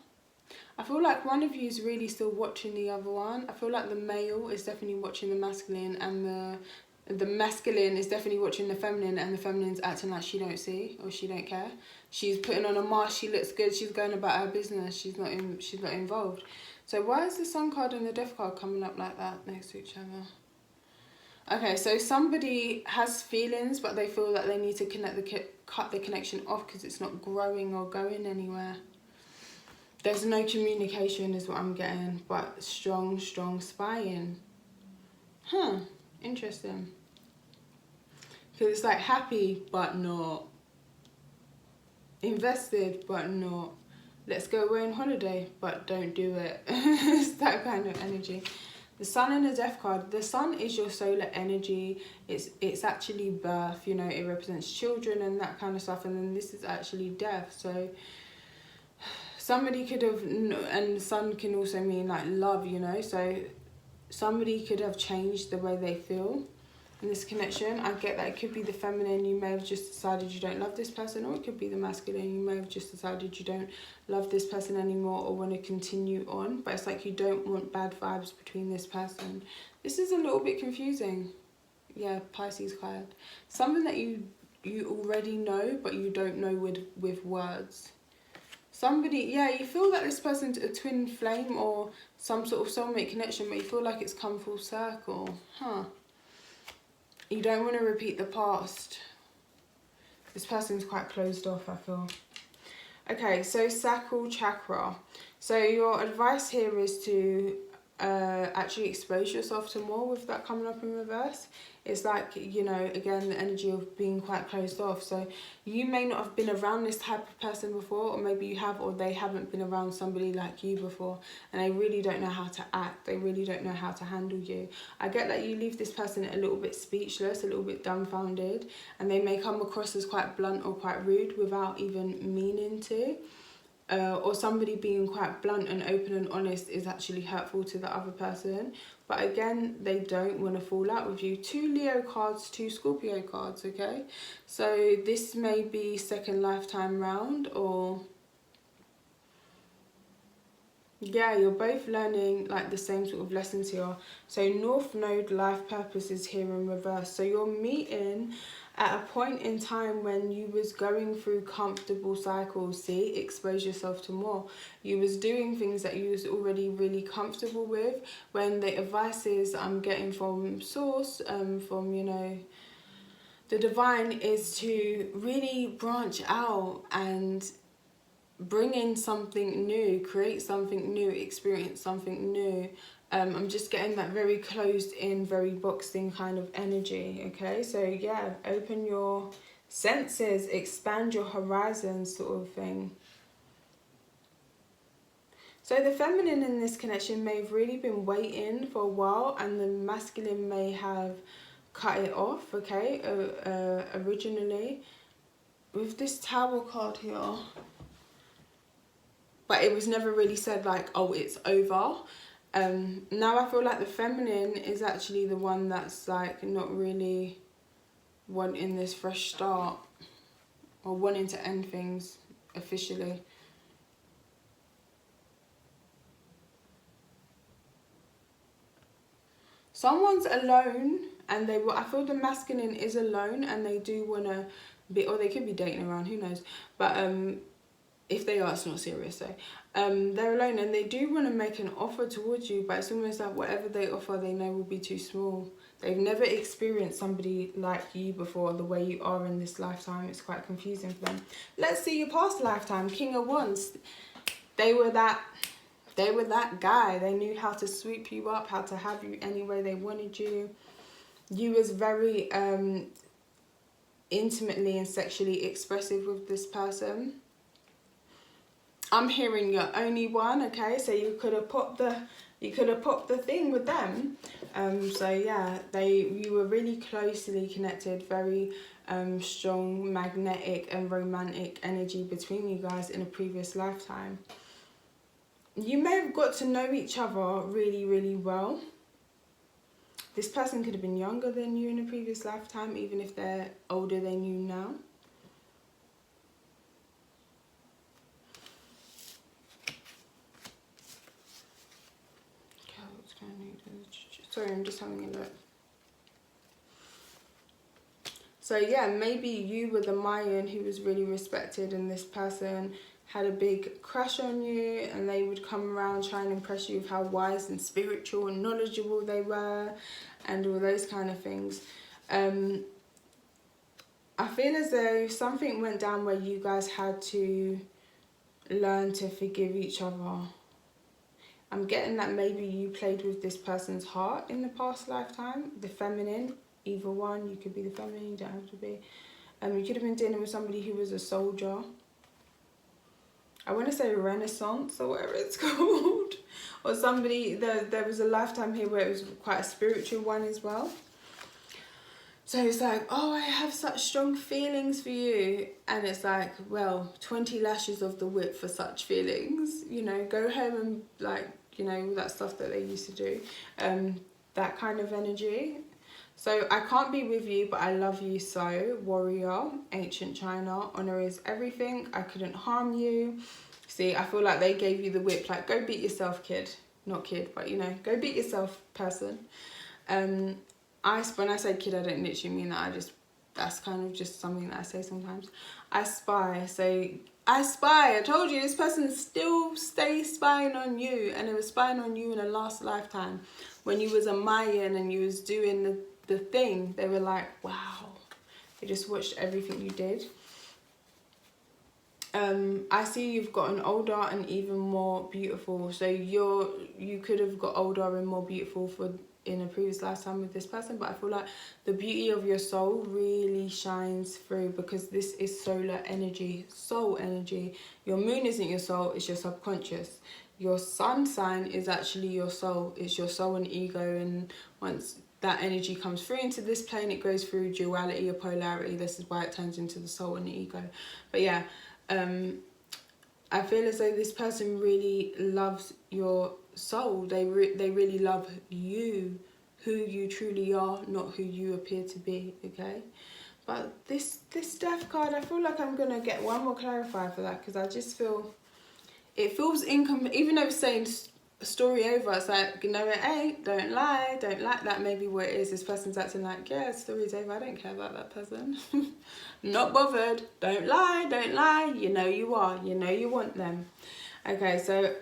I feel like one of you is really still watching the other one. I feel like the male is definitely watching the masculine, and the masculine is definitely watching the feminine, and the feminine's acting like she don't see or she don't care. She's putting on a mask, she looks good, she's going about her business, she's not involved. So why is the Sun card and the Death card coming up like that next to each other? Okay, so somebody has feelings, but they feel that they need to cut the connection off because it's not growing or going anywhere. There's no communication is what I'm getting, but strong spying. Interesting. Because it's like happy, but not. Invested, but not. Let's go away on holiday, but don't do it. It's that kind of energy. The Sun and the Death card. The Sun is your solar energy. It's actually birth, you know, it represents children and that kind of stuff. And then this is actually death, so somebody could have, and Sun can also mean like love, you know, so somebody could have changed the way they feel in this connection. I get that it could be the feminine, you may have just decided you don't love this person, or it could be the masculine, you may have just decided you don't love this person anymore or want to continue on, but it's like you don't want bad vibes between this person. This is a little bit confusing. Yeah, Pisces card. Something that you already know, but you don't know with words. Somebody, yeah, you feel that this person's a twin flame or some sort of soulmate connection, but you feel like it's come full circle. You don't want to repeat the past. This person's quite closed off, I feel. Okay, so sacral chakra. So your advice here is to actually expose yourself to more with that coming up in reverse. It's like, you know, again, the energy of being quite closed off. So you may not have been around this type of person before, or maybe you have, or they haven't been around somebody like you before, and they really don't know how to act. They really don't know how to handle you. I get that you leave this person a little bit speechless, a little bit dumbfounded, and they may come across as quite blunt or quite rude without even meaning to. Or somebody being quite blunt and open and honest is actually hurtful to the other person. But again, they don't want to fall out with you. 2 Leo cards, 2 Scorpio cards, okay? So this may be second lifetime round, or yeah, you're both learning like the same sort of lessons here. So North Node life purpose is here in reverse. So you're meeting at a point in time when you was going through comfortable cycles. See, expose yourself to more. You was doing things that you was already really comfortable with. When the advices I'm getting from source, from, you know, the divine, is to really branch out and bring in something new, create something new, experience something new. I'm just getting that very closed in, very boxed in kind of energy, okay? So yeah, open your senses, expand your horizons sort of thing. So the feminine in this connection may have really been waiting for a while, and the masculine may have cut it off, okay, originally. With this Tower card here, but it was never really said like, oh, it's over. Now I feel like the feminine is actually the one that's like not really wanting this fresh start or wanting to end things officially. Someone's alone and I feel the masculine is alone and they do want to be, or they could be dating around, who knows, but if they are, it's not serious. So they're alone and they do want to make an offer towards you, but it's almost like whatever they offer they know will be too small. They've never experienced somebody like you before, the way you are in this lifetime. It's quite confusing for them. Let's see your past lifetime. King of Wands. They were that guy. They knew how to sweep you up, how to have you any way they wanted you. You was very intimately and sexually expressive with this person. I'm hearing you're only one, okay? So you could have popped the thing with them. So yeah, you were really closely connected, very strong, magnetic and romantic energy between you guys in a previous lifetime. You may have got to know each other really, really well. This person could have been younger than you in a previous lifetime, even if they're older than you now. Sorry, I'm just having a look. So yeah, maybe you were the Mayan who was really respected and this person had a big crush on you, and they would come around trying to impress you with how wise and spiritual and knowledgeable they were and all those kind of things. I feel as though something went down where you guys had to learn to forgive each other. I'm getting that maybe you played with this person's heart in the past lifetime, the feminine, either one. You could be the feminine, you don't have to be. You could have been dealing with somebody who was a soldier. I want to say Renaissance or whatever it's called. Or somebody, there was a lifetime here where it was quite a spiritual one as well. So it's like, oh, I have such strong feelings for you. And it's like, well, 20 lashes of the whip for such feelings. You know, go home and like, you know, all that stuff that they used to do. That kind of energy. So I can't be with you, but I love you so. Warrior, ancient China, honor is everything. I couldn't harm you. See, I feel like they gave you the whip. Like, go beat yourself, kid. Not kid, but you know, go beat yourself, person. When I say kid, I don't literally mean that. That's kind of just something that I say sometimes. I spy. So I spy. I told you, this person still stays spying on you, and it was spying on you in a last lifetime when you was a Mayan and you was doing the thing. They were like, wow. They just watched everything you did. I see you've gotten older and even more beautiful. So you could have got older and more beautiful in a previous lifetime with this person, but I feel like the beauty of your soul really shines through because this is solar energy, soul energy. Your moon isn't your soul, it's your subconscious. Your sun sign is actually your soul. It's your soul and ego, and once that energy comes through into this plane, it goes through duality or polarity. This is why it turns into the soul and the ego. But yeah, I feel as though this person really loves your soul. They really love you, who you truly are, not who you appear to be, okay? But this death card, I feel like I'm going to get one more clarifier for that, because I just feel, it feels incomplete. Even though it's saying story over, it's like, no, it ain't, don't lie, don't like that. Maybe what it is, this person's acting like, yeah, story's over, I don't care about that person. Not bothered, don't lie, you know you are, you know you want them. Okay, so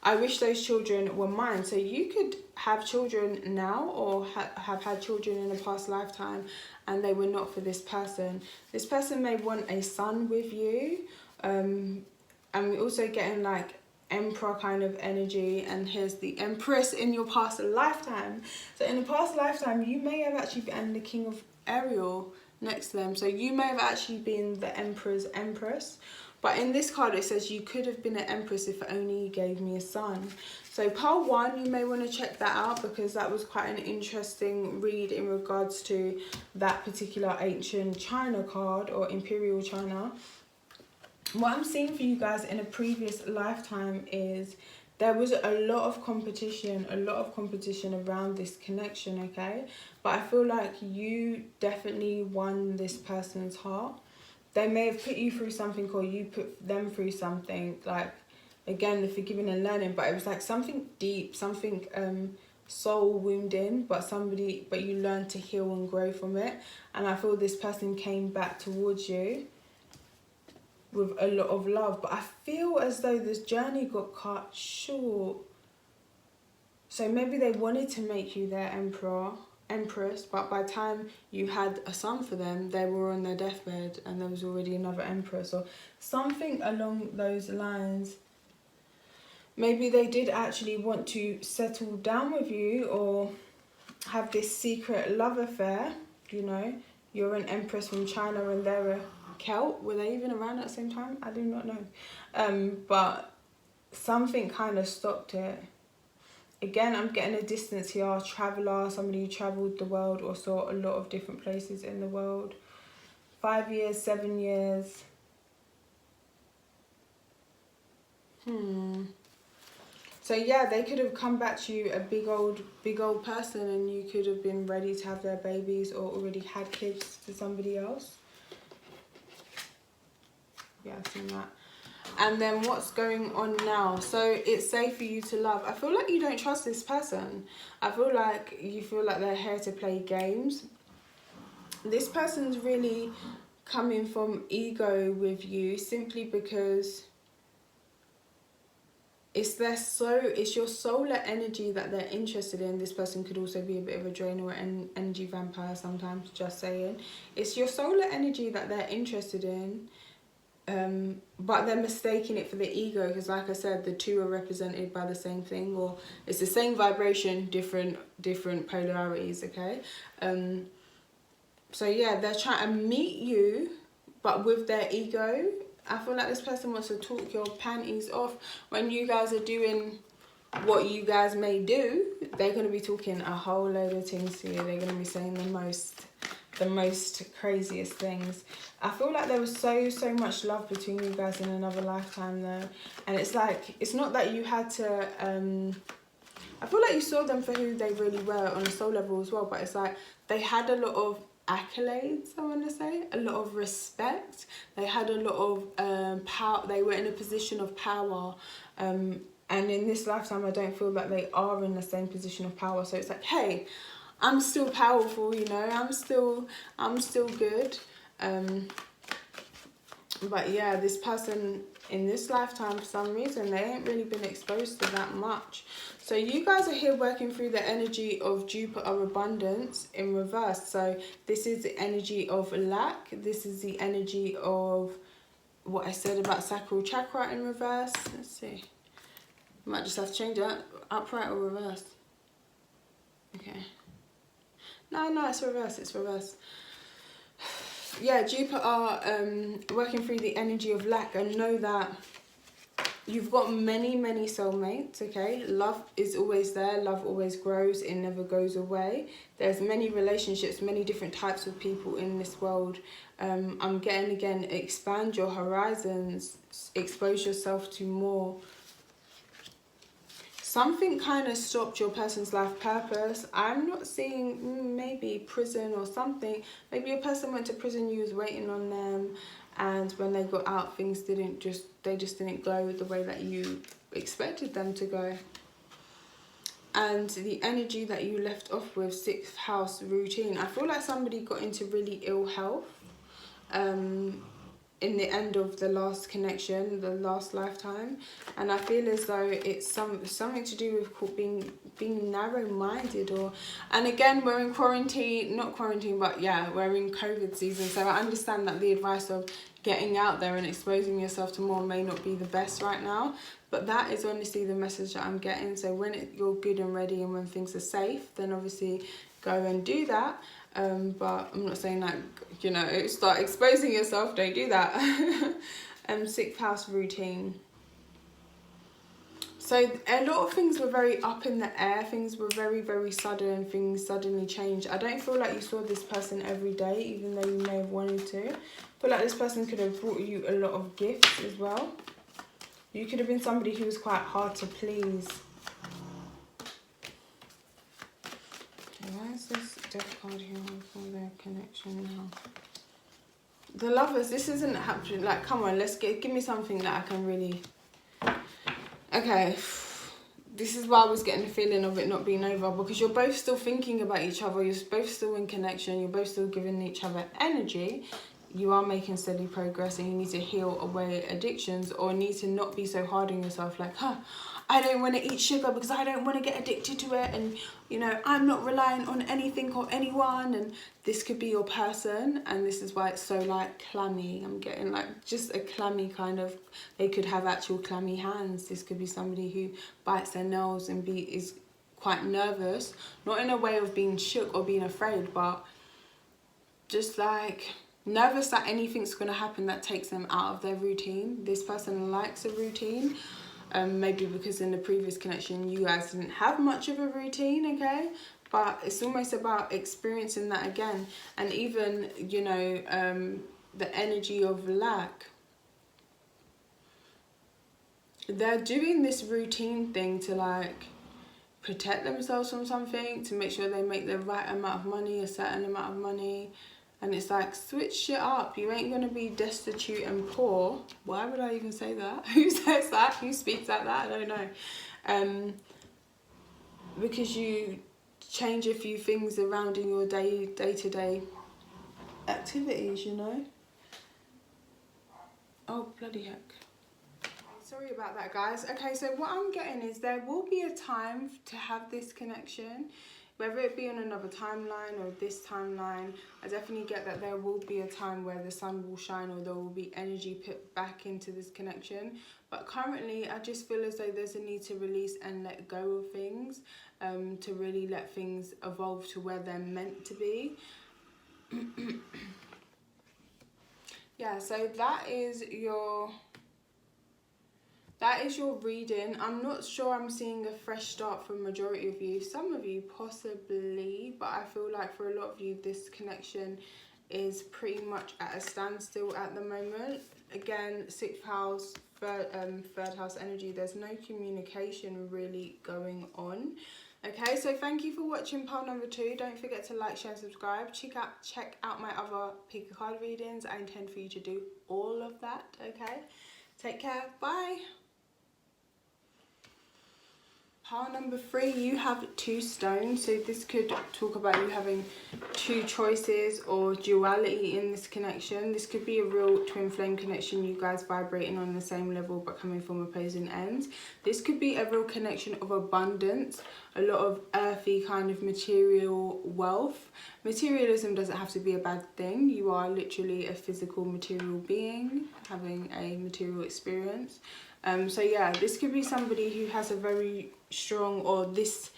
I wish those children were mine. So you could have children now, or have had children in a past lifetime, and they were not for this person. This person may want a son with you, and we're also getting like Emperor kind of energy, and here's the Empress in your past lifetime. So in the past lifetime, you may have actually been the King of Ariel next to them. So you may have actually been the Emperor's Empress. But in this card, it says you could have been an Empress if only you gave me a son. So pile 1, you may want to check that out, because that was quite an interesting read in regards to that particular ancient China card, or Imperial China. what I'm seeing for you guys in a previous lifetime is there was a lot of competition around this connection, okay? But I feel like you definitely won this person's heart. They may have put you through something, or you put them through something, like, again, the forgiving and learning, but it was like something deep, something soul wounding, but you learned to heal and grow from it. And I feel this person came back towards you with a lot of love, but I feel as though this journey got cut short. So maybe they wanted to make you their empress, but by the time you had a son for them, they were on their deathbed and there was already another empress or something along those lines. Maybe they did actually want to settle down with you or have this secret love affair, you know. You're an empress from China and they're a Celt. Were they even around at the same time? I do not know. But something kind of stopped it. Again, I'm getting a distance here. Traveller, somebody who travelled the world or saw a lot of different places in the world. 5 years, 7 years. So yeah, they could have come back to you a big old person, and you could have been ready to have their babies or already had kids to somebody else. Yeah, I've seen that. And then what's going on now? So it's safe for you to love. I feel like you don't trust this person. I feel like you feel like they're here to play games. This person's really coming from ego with you simply because it's your solar energy that they're interested in. This person could also be a bit of a drainer or an energy vampire sometimes, just saying. It's your solar energy that they're interested in. But they're mistaking it for the ego, because like I said, the two are represented by the same thing, or it's the same vibration, different polarities, okay? So yeah, they're trying to meet you, but with their ego. I feel like this person wants to talk your panties off. When you guys are doing what you guys may do, they're going to be talking a whole load of things to you. They're going to be saying the most craziest things. I feel like there was so much love between you guys in another lifetime though, and it's like, it's not that you had to I feel like you saw them for who they really were on a soul level as well, but it's like they had a lot of accolades, I want to say, a lot of respect. They had a lot of power. They were in a position of power, and in this lifetime I don't feel like they are in the same position of power. So it's like, hey, I'm still powerful, you know, I'm still good. But yeah, this person in this lifetime, for some reason, they ain't really been exposed to that much. So you guys are here working through the energy of Jupiter abundance in reverse. So this is the energy of lack. This is the energy of what I said about sacral chakra in reverse. Let's see. Might just have to change that. Upright or reverse. Okay. No, it's reverse. It's reverse. Yeah, Jupiter working through the energy of lack, and know that you've got many soulmates, okay? Love is always there. Love always grows. It never goes away. There's many relationships, many different types of people in this world. I'm getting, again, expand your horizons. Expose yourself to more. Something kind of stopped your person's life purpose. I'm not seeing maybe prison or something. Maybe your person went to prison, you was waiting on them, and when they got out, things just didn't go the way that you expected them to go. And the energy that you left off with, 6th house routine. I feel like somebody got into really ill health in the end of the last connection, the last lifetime, and I feel as though it's something to do with being narrow-minded, and again, we're in quarantine, not quarantine, but yeah, we're in COVID season, so I understand that the advice of getting out there and exposing yourself to more may not be the best right now, but that is honestly the message that I'm getting. So when you're good and ready and when things are safe, then obviously go and do that. But I'm not saying like, you know, start exposing yourself, don't do that. 6th house routine. So a lot of things were very up in the air. Things were very, very sudden. Things suddenly changed. I don't feel like you saw this person every day, even though you may have wanted to. I feel like this person could have brought you a lot of gifts as well. You could have been somebody who was quite hard to please. Why is this death card here for their connection now? The Lovers, this isn't happening. Like, come on, give me something that I can really... Okay, this is why I was getting the feeling of it not being over, because you're both still thinking about each other, you're both still in connection, you're both still giving each other energy. You are making steady progress, and you need to heal away addictions, or need to not be so hard on yourself, like, I don't want to eat sugar because I don't want to get addicted to it, and you know, I'm not relying on anything or anyone. And this could be your person, and this is why it's so like clammy. I'm getting like just a clammy kind of, they could have actual clammy hands. This could be somebody who bites their nails and is quite nervous, not in a way of being shook or being afraid, but just like nervous that anything's going to happen that takes them out of their routine. This person likes a routine. Maybe because in the previous connection you guys didn't have much of a routine, okay? But it's almost about experiencing that again. And even, you know, the energy of lack. They're doing this routine thing to like protect themselves from something, to make sure they make the right amount of money, a certain amount of money. And it's like, switch shit up. You ain't going to be destitute and poor. Why would I even say that? Who says that? Who speaks like that? I don't know. Because you change a few things around in your day-to-day activities, you know? Oh, bloody heck. Sorry about that, guys. Okay, so what I'm getting is there will be a time to have this connection. Whether it be on another timeline or this timeline, I definitely get that there will be a time where the sun will shine, or there will be energy put back into this connection. But currently, I just feel as though there's a need to release and let go of things, to really let things evolve to where they're meant to be. Yeah, so that is your reading. I'm not sure I'm seeing a fresh start for a majority of you. Some of you possibly, but I feel like for a lot of you this connection is pretty much at a standstill at the moment. Again, 6th house, third house energy, there's no communication really going on. Okay, so thank you for watching pile number 2. Don't forget to like, share and subscribe. Check out my other pick a card readings. I intend for you to do all of that. Okay, take care, bye. Pile number 3, you have 2 stones. So this could talk about you having 2 choices or duality in this connection. This could be a real twin flame connection, you guys vibrating on the same level but coming from opposing ends. This could be a real connection of abundance, a lot of earthy kind of material wealth. Materialism doesn't have to be a bad thing. You are literally a physical material being having a material experience. So yeah, this could be somebody who has a very strong, or this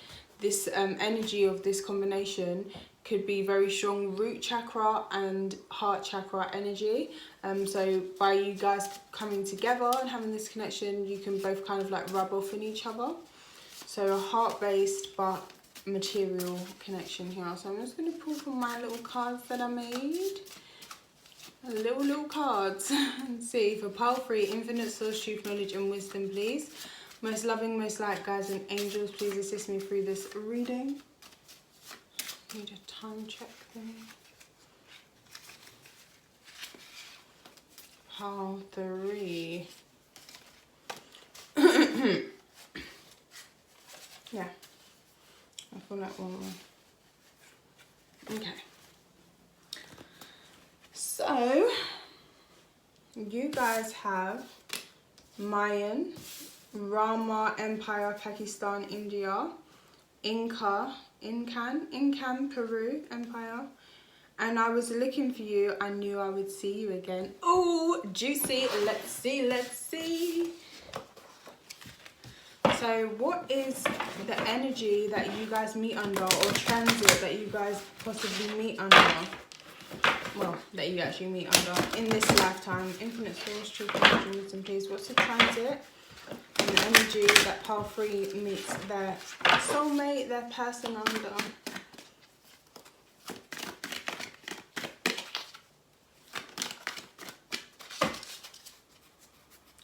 energy of this combination could be very strong root chakra and heart chakra energy. So by you guys coming together and having this connection, you can both kind of like rub off on each other. So a heart-based but material connection here. So I'm just going to pull from my little cards that I made. Little cards. And see, for pile 3, infinite source, truth, knowledge and wisdom, please. Most loving, most light guides and angels, please assist me through this reading. Need a time check thing. Pile 3. Yeah, I feel like one more. Okay. So, you guys have Mayan, Rama Empire, Pakistan, India, Incan, Peru Empire. And I was looking for you. I knew I would see you again. Oh, juicy. Let's see. So what is the energy that you guys meet under, or transit that you guys possibly meet under? Well, that you actually meet under in this lifetime. Infinite source, truth, knowledge, and wisdom, please. What's the transit in an energy that pile 3 meets their soulmate, their person under.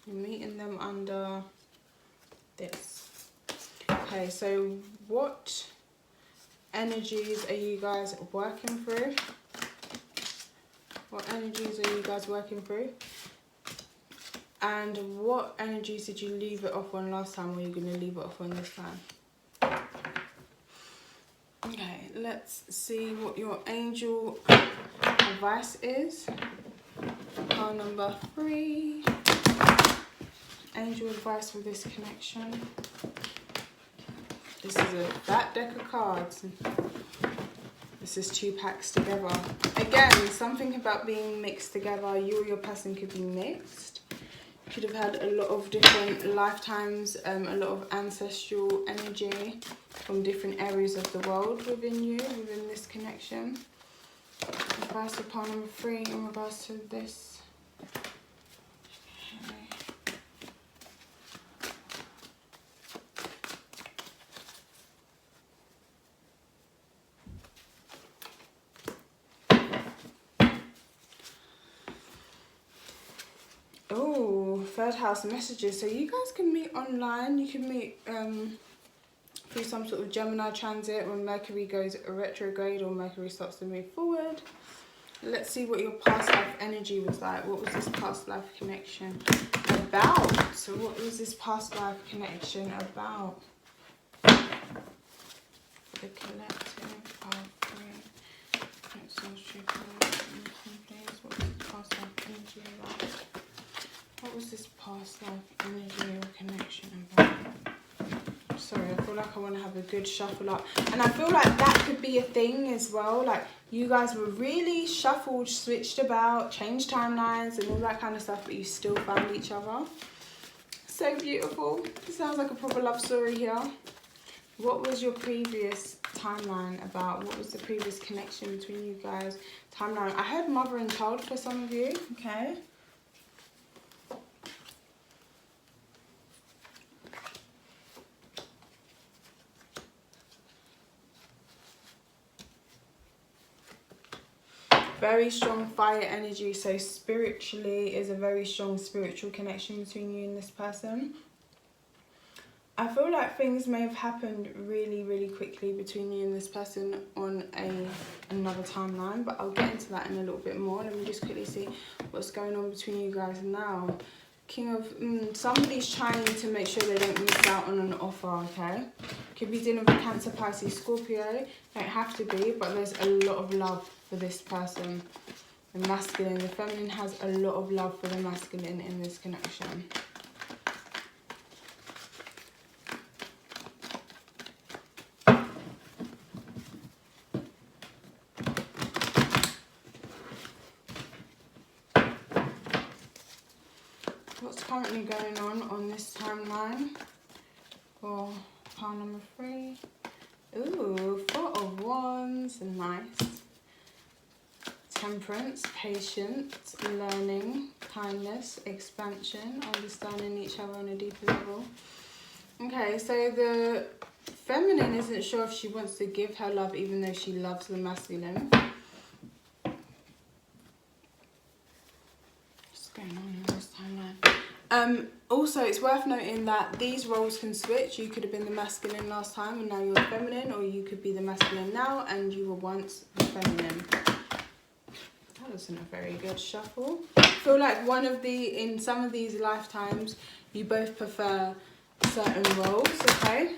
You're meeting them under this. Okay, so what energies are you guys working through? What energies are you guys working through? And what energies did you leave it off on last time, or are you going to leave it off on this time? Okay, let's see what your angel advice is. Card number 3. Angel advice for this connection. This is a fat deck of cards. This is 2 packs together. Again, something about being mixed together. You or your person could be mixed. Could have had a lot of different lifetimes, a lot of ancestral energy from different areas of the world within you, within this connection. Advice for part number 3 in regards to this. Oh, 3rd house messages. So you guys can meet online. You can meet through some sort of Gemini transit when Mercury goes retrograde or Mercury starts to move forward. Let's see what your past life energy was like. What was this past life connection about? So what was this past life connection about? The collective of 3. What was this past life energy about? What was this past life energy or connection about? Sorry, I feel like I want to have a good shuffle up. And I feel like that could be a thing as well. Like, you guys were really shuffled, switched about, changed timelines and all that kind of stuff, but you still found each other. So beautiful. It sounds like a proper love story here. What was your previous timeline about? What was the previous connection between you guys? Timeline. I heard mother and child for some of you. Okay. Very strong fire energy, so spiritually is a very strong spiritual connection between you and this person. I feel like things may have happened really, really quickly between you and this person on another timeline, but I'll get into that in a little bit more. Let me just quickly see what's going on between you guys now. King of, somebody's trying to make sure they don't miss out on an offer, okay? Could be dealing with Cancer, Pisces, Scorpio. Don't have to be, but there's a lot of love for this person. The masculine, the feminine has a lot of love for the masculine in this connection. What's currently going on this timeline for pile number 3? Ooh, 4 of Wands, nice. Temperance, patience, learning, kindness, expansion, understanding each other on a deeper level. Okay, so the feminine isn't sure if she wants to give her love even though she loves the masculine. What's going on in this timeline? Also, it's worth noting that these roles can switch. You could have been the masculine last time and now you're the feminine, or you could be the masculine now and you were once the feminine. That wasn't a very good shuffle. I feel like in some of these lifetimes, you both prefer certain roles, okay?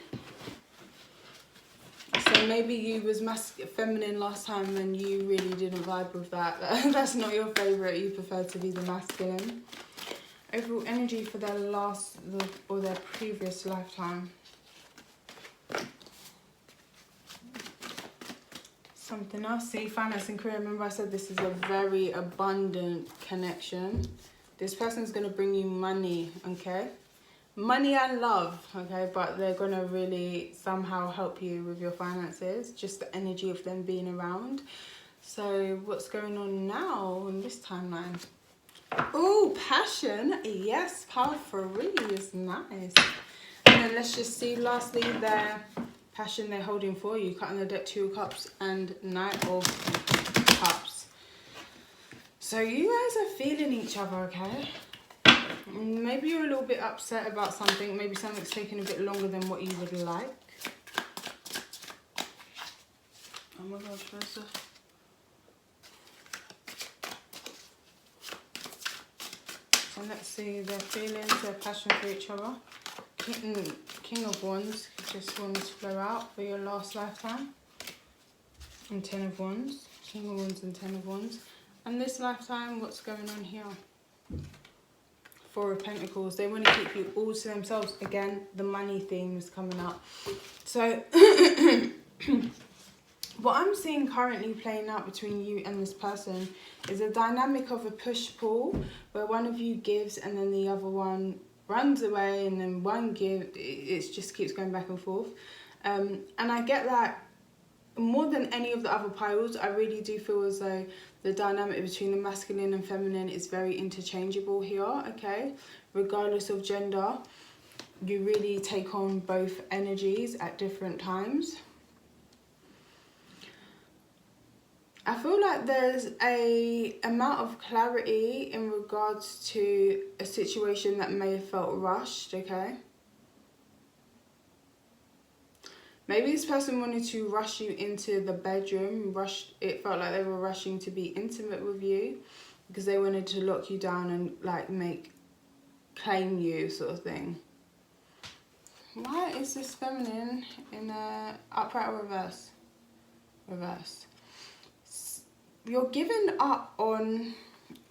So maybe you was feminine last time and you really didn't vibe with that. That's not your favourite, you prefer to be the masculine. Overall energy for their their previous lifetime. Something else. See, finance and career. Remember I said this is a very abundant connection. This person's going to bring you money, okay? Money and love, okay? But they're going to really somehow help you with your finances. Just the energy of them being around. So what's going on now in this timeline? Oh, passion. Yes, power 3 is nice. then let's just see lastly their passion they're holding for you. Cutting the deck, 2 of Cups and Knight of Cups. So you guys are feeling each other, okay? Maybe you're a little bit upset about something. Maybe something's taking a bit longer than what you would like. Oh my gosh, where's the... So let's see their feelings, their passion for each other. King of Wands, just wanted to flow out for your last lifetime. And 10 of Wands. King of Wands and 10 of Wands. And this lifetime, what's going on here? 4 of Pentacles. They want to keep you all to themselves. Again, the money theme is coming up. So, what I'm seeing currently playing out between you and this person is a dynamic of a push-pull, where one of you gives and then the other one runs away, and then one gives. It just keeps going back and forth. And I get that more than any of the other piles. I really do feel as though the dynamic between the masculine and feminine is very interchangeable here, okay? Regardless of gender, you really take on both energies at different times. I feel like there's a amount of clarity in regards to a situation that may have felt rushed, okay? Maybe this person wanted to rush you into the bedroom, it felt like they were rushing to be intimate with you because they wanted to lock you down and like claim you sort of thing. Why is this feminine in a upright or reverse? Reverse. You're giving up on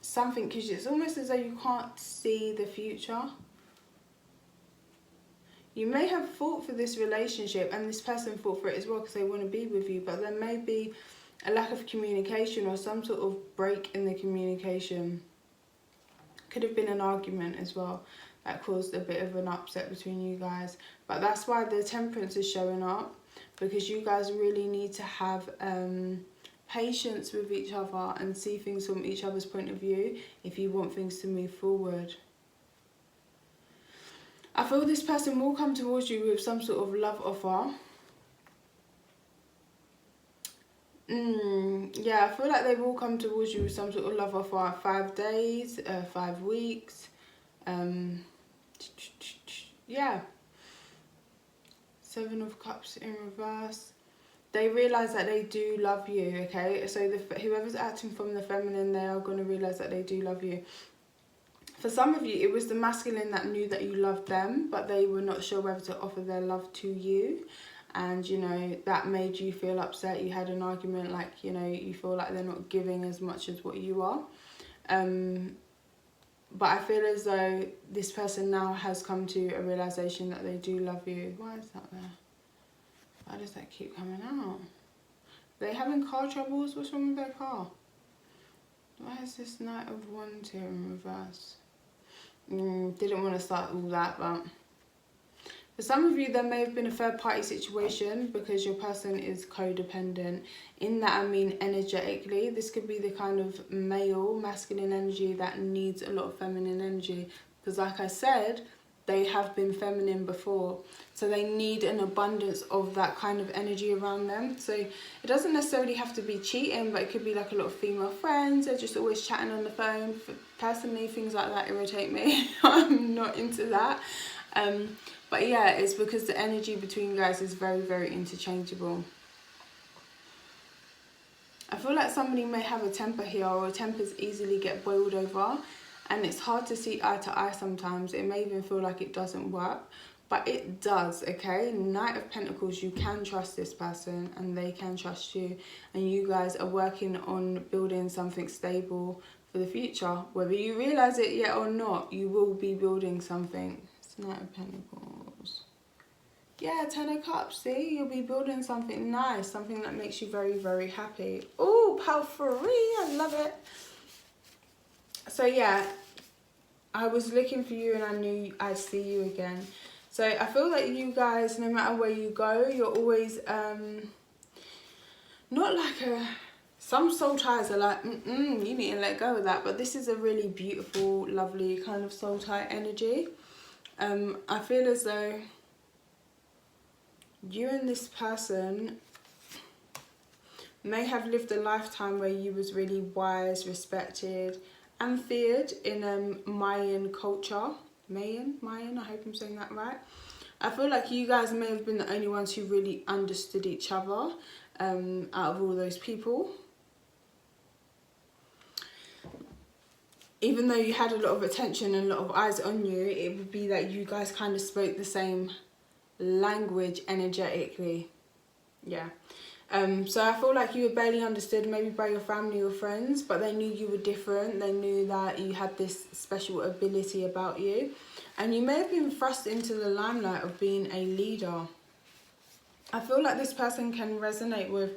something because it's almost as though you can't see the future. You may have fought for this relationship, and this person fought for it as well because they want to be with you, but there may be a lack of communication or some sort of break in the communication. Could have been an argument as well that caused a bit of an upset between you guys. But that's why the Temperance is showing up, because you guys really need to have patience with each other and see things from each other's point of view if you want things to move forward. I feel this person will come towards you with some sort of love offer. Yeah, I feel like they will come towards you with some sort of love offer. 5 days, 5 weeks. Yeah. 7 of Cups in reverse. They realise that they do love you, okay? So whoever's acting from the feminine, they are going to realise that they do love you. For some of you, it was the masculine that knew that you loved them, but they were not sure whether to offer their love to you. And, you know, that made you feel upset. You had an argument, like, you know, you feel like they're not giving as much as what you are. But I feel as though this person now has come to a realisation that they do love you. Why is that there? Why does that keep coming out? Are they having car troubles? What's wrong with their car? Why is this Knight of Wands here in reverse? Didn't want to start all that, but for some of you there may have been a third party situation because your person is codependent. In that I mean energetically. This could be the kind of male, masculine energy that needs a lot of feminine energy, because like I said, they have been feminine before, so they need an abundance of that kind of energy around them. So it doesn't necessarily have to be cheating, but it could be like a lot of female friends. They're just always chatting on the phone. Personally, things like that irritate me. I'm not into that. But yeah, it's because the energy between you guys is very, very interchangeable. I feel like somebody may have a temper here, or tempers easily get boiled over. And it's hard to see eye to eye sometimes. It may even feel like it doesn't work, but it does, okay? Knight of Pentacles, you can trust this person and they can trust you. And you guys are working on building something stable for the future. Whether you realise it yet or not, you will be building something. It's Knight of Pentacles. Yeah, 10 of Cups, see? You'll be building something nice, something that makes you very, very happy. Oh, pile 3, I love it. So yeah, I was looking for you and I knew I'd see you again. So I feel like you guys, no matter where you go, you're always, not like some soul ties are like, you need to let go of that. But this is a really beautiful, lovely kind of soul tie energy. I feel as though you and this person may have lived a lifetime where you was really wise, respected and feared in Mayan culture. Mayan, I hope I'm saying that right. I feel like you guys may have been the only ones who really understood each other out of all those people. Even though you had a lot of attention and a lot of eyes on you, it would be that you guys kind of spoke the same language energetically. Yeah. So I feel like you were barely understood maybe by your family or friends, but they knew you were different. They knew that you had this special ability about you. And you may have been thrust into the limelight of being a leader. I feel like this person can resonate with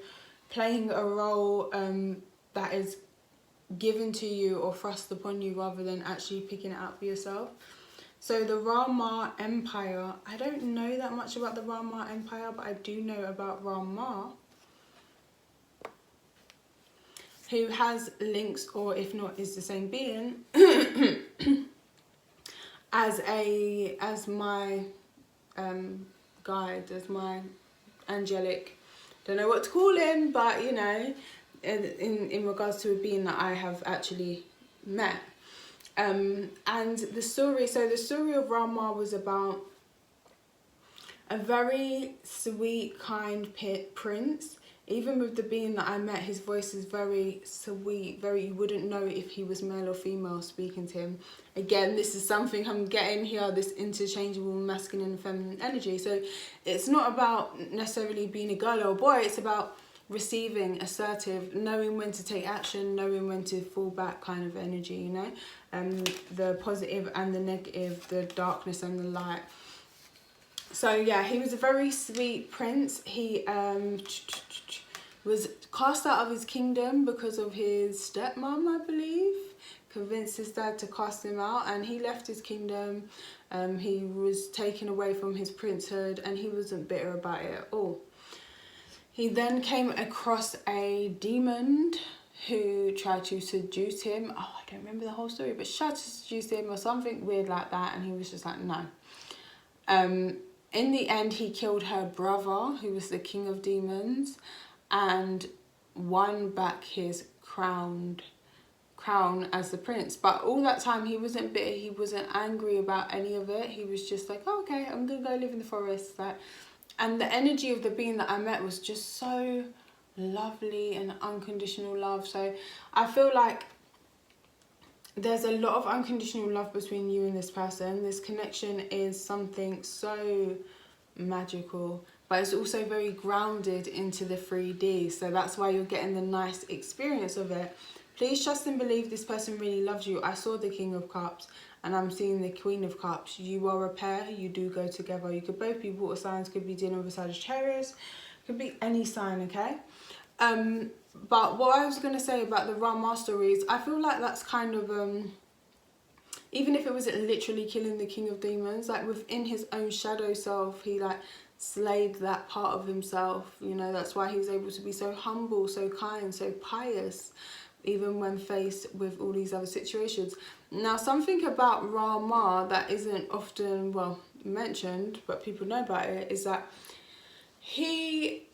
playing a role that is given to you or thrust upon you rather than actually picking it out for yourself. So the Rama Empire, I don't know that much about the Rama Empire, but I do know about Rama, who has links, or if not is the same being, as my guide, as my angelic, don't know what to call him, but you know, in regards to a being that I have actually met. And the story of Rama was about a very sweet, kind prince. Even with the being that I met, his voice is very sweet, you wouldn't know if he was male or female speaking to him. Again, this is something I'm getting here, this interchangeable masculine and feminine energy. So it's not about necessarily being a girl or a boy, it's about receiving, assertive, knowing when to take action, knowing when to fall back kind of energy, you know? The positive and the negative, the darkness and the light. So yeah, he was a very sweet prince. He was cast out of his kingdom because of his stepmom, I believe. Convinced his dad to cast him out, and he left his kingdom. He was taken away from his princehood, and he wasn't bitter about it at all. He then came across a demon who tried to seduce him. Oh, I don't remember the whole story, but she tried to seduce him or something weird like that, and he was just like, no. In the end, he killed her brother, who was the king of demons, and won back his crown as the prince. But all that time, he wasn't bitter, he wasn't angry about any of it. He was just like, oh, okay, I'm gonna go live in the forest. Like, and the energy of the being that I met was just so lovely and unconditional love. So I feel like there's a lot of unconditional love between you and this person. This connection is something so magical, but it's also very grounded into the 3D. So that's why you're getting the nice experience of it. Please trust and believe this person really loves you. I saw the King of Cups and I'm seeing the Queen of Cups. You are a pair, you do go together. You could both be water signs, could be dealing with a Sagittarius, could be any sign, okay? But what I was going to say about the Rama stories, I feel like that's kind of, even if it wasn't literally killing the king of demons, like within his own shadow self, he like slayed that part of himself, you know. That's why he was able to be so humble, so kind, so pious, even when faced with all these other situations. Now, something about Rama that isn't often, well, mentioned, but people know about it, is that he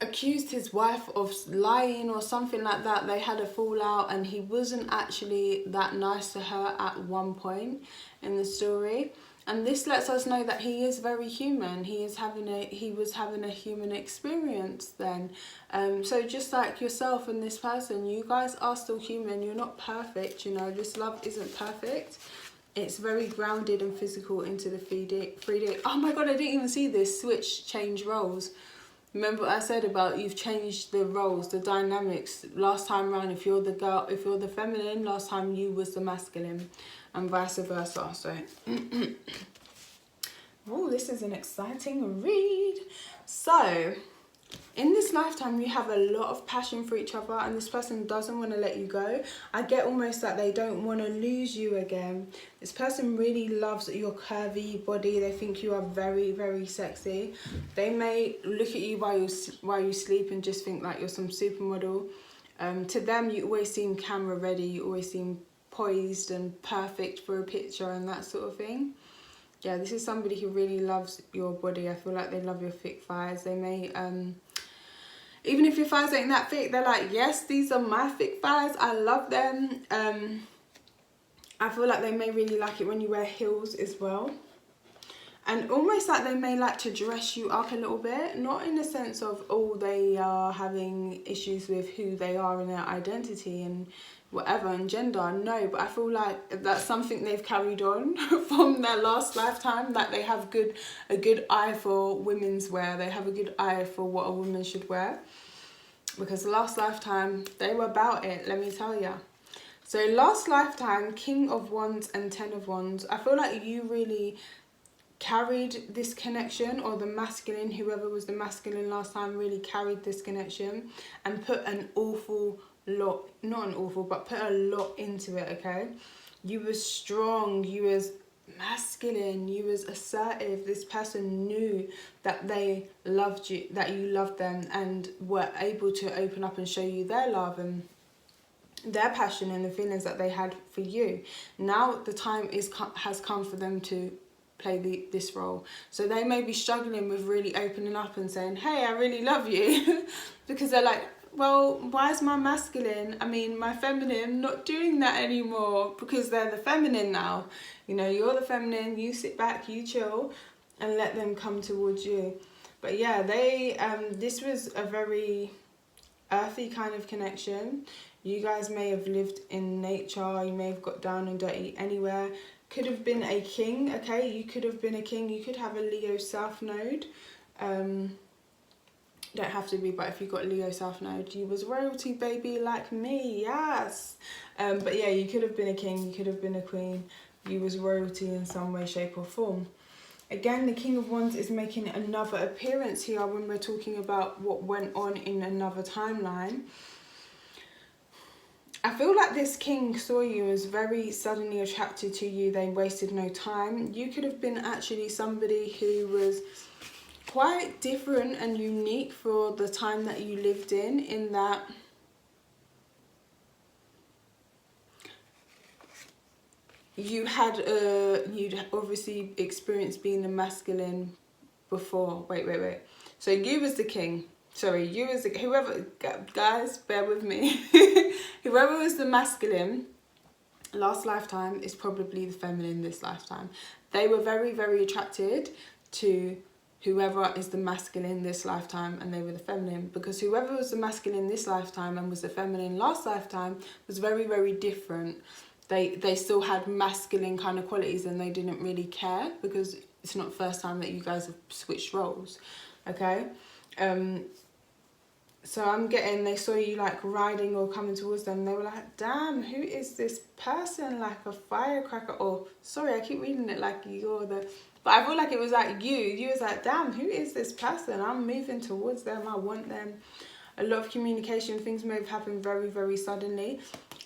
accused his wife of lying or something like that. They had a fallout and he wasn't actually that nice to her at one point in the story. And this lets us know that he is very human. He was having a human experience then. So just like yourself and this person, you guys are still human. You're not perfect, you know. This love isn't perfect. It's very grounded and physical into the 3D. Oh my God, I didn't even see this. Switch, change roles. Remember what I said about you've changed the roles, the dynamics. Last time around, if you're the girl, if you're the feminine, last time you was the masculine, and vice versa. So, oh, this is an exciting read. So, in this lifetime, you have a lot of passion for each other, and this person doesn't want to let you go. I get almost that they don't want to lose you again. This person really loves your curvy body. They think you are very, very sexy. They may look at you while you sleep and just think like you're some supermodel. To them, you always seem camera ready. You always seem poised and perfect for a picture and that sort of thing. Yeah, this is somebody who really loves your body. I feel like they love your thick thighs. They may, even if your thighs ain't that thick, they're like, yes, these are my thick thighs. I love them. I feel like they may really like it when you wear heels as well. And almost like they may like to dress you up a little bit. Not in the sense of, oh, they are having issues with who they are and their identity and whatever and gender. No, but I feel like that's something they've carried on from their last lifetime. That they have a good eye for women's wear. They have a good eye for what a woman should wear. Because last lifetime, they were about it, let me tell ya. So last lifetime, King of Wands and Ten of Wands. I feel like you really carried this connection, or the masculine, whoever was the masculine last time, really carried this connection and put an awful lot, not an awful, but put a lot into it, okay? You was strong, you was masculine, you was assertive. This person knew that they loved you, that you loved them, and were able to open up and show you their love and their passion and the feelings that they had for you. Now the time has come for them to play this role. So they may be struggling with really opening up and saying, hey, I really love you. Because they're like, well, why is my masculine, my feminine not doing that anymore? Because they're the feminine now. You know, you're the feminine, you sit back, you chill, and let them come towards you. But yeah, this was a very earthy kind of connection. You guys may have lived in nature, you may have got down and dirty anywhere. Could have been a king, okay? You could have been a king. You could have a Leo South Node. Don't have to be, but if you got Leo South Node, you was royalty, baby, like me, yes. But yeah, you could have been a king, you could have been a queen. You was royalty in some way, shape or form. Again, the King of Wands is making another appearance here when we're talking about what went on in another timeline. I feel like this king saw you as very suddenly attracted to you. They wasted no time. You could have been actually somebody who was quite different and unique for the time that you lived in that you'd obviously experienced being the masculine before. Wait. So you was the king. Sorry, you was the, whoever, guys, bear with me. Whoever was the masculine last lifetime is probably the feminine this lifetime. They were very, very attracted to whoever is the masculine this lifetime, and they were the feminine, because whoever was the masculine this lifetime and was the feminine last lifetime was very, very different. They still had masculine kind of qualities, and they didn't really care because it's not the first time that you guys have switched roles, okay? So I'm getting, they saw you like riding or coming towards them. They were like, damn, who is this person? Like a firecracker. Or sorry, I keep reading it like you're the, but I feel like it was like you was like, damn, who is this person? I'm moving towards them. I want them. A lot of communication, things may have happened very, very suddenly.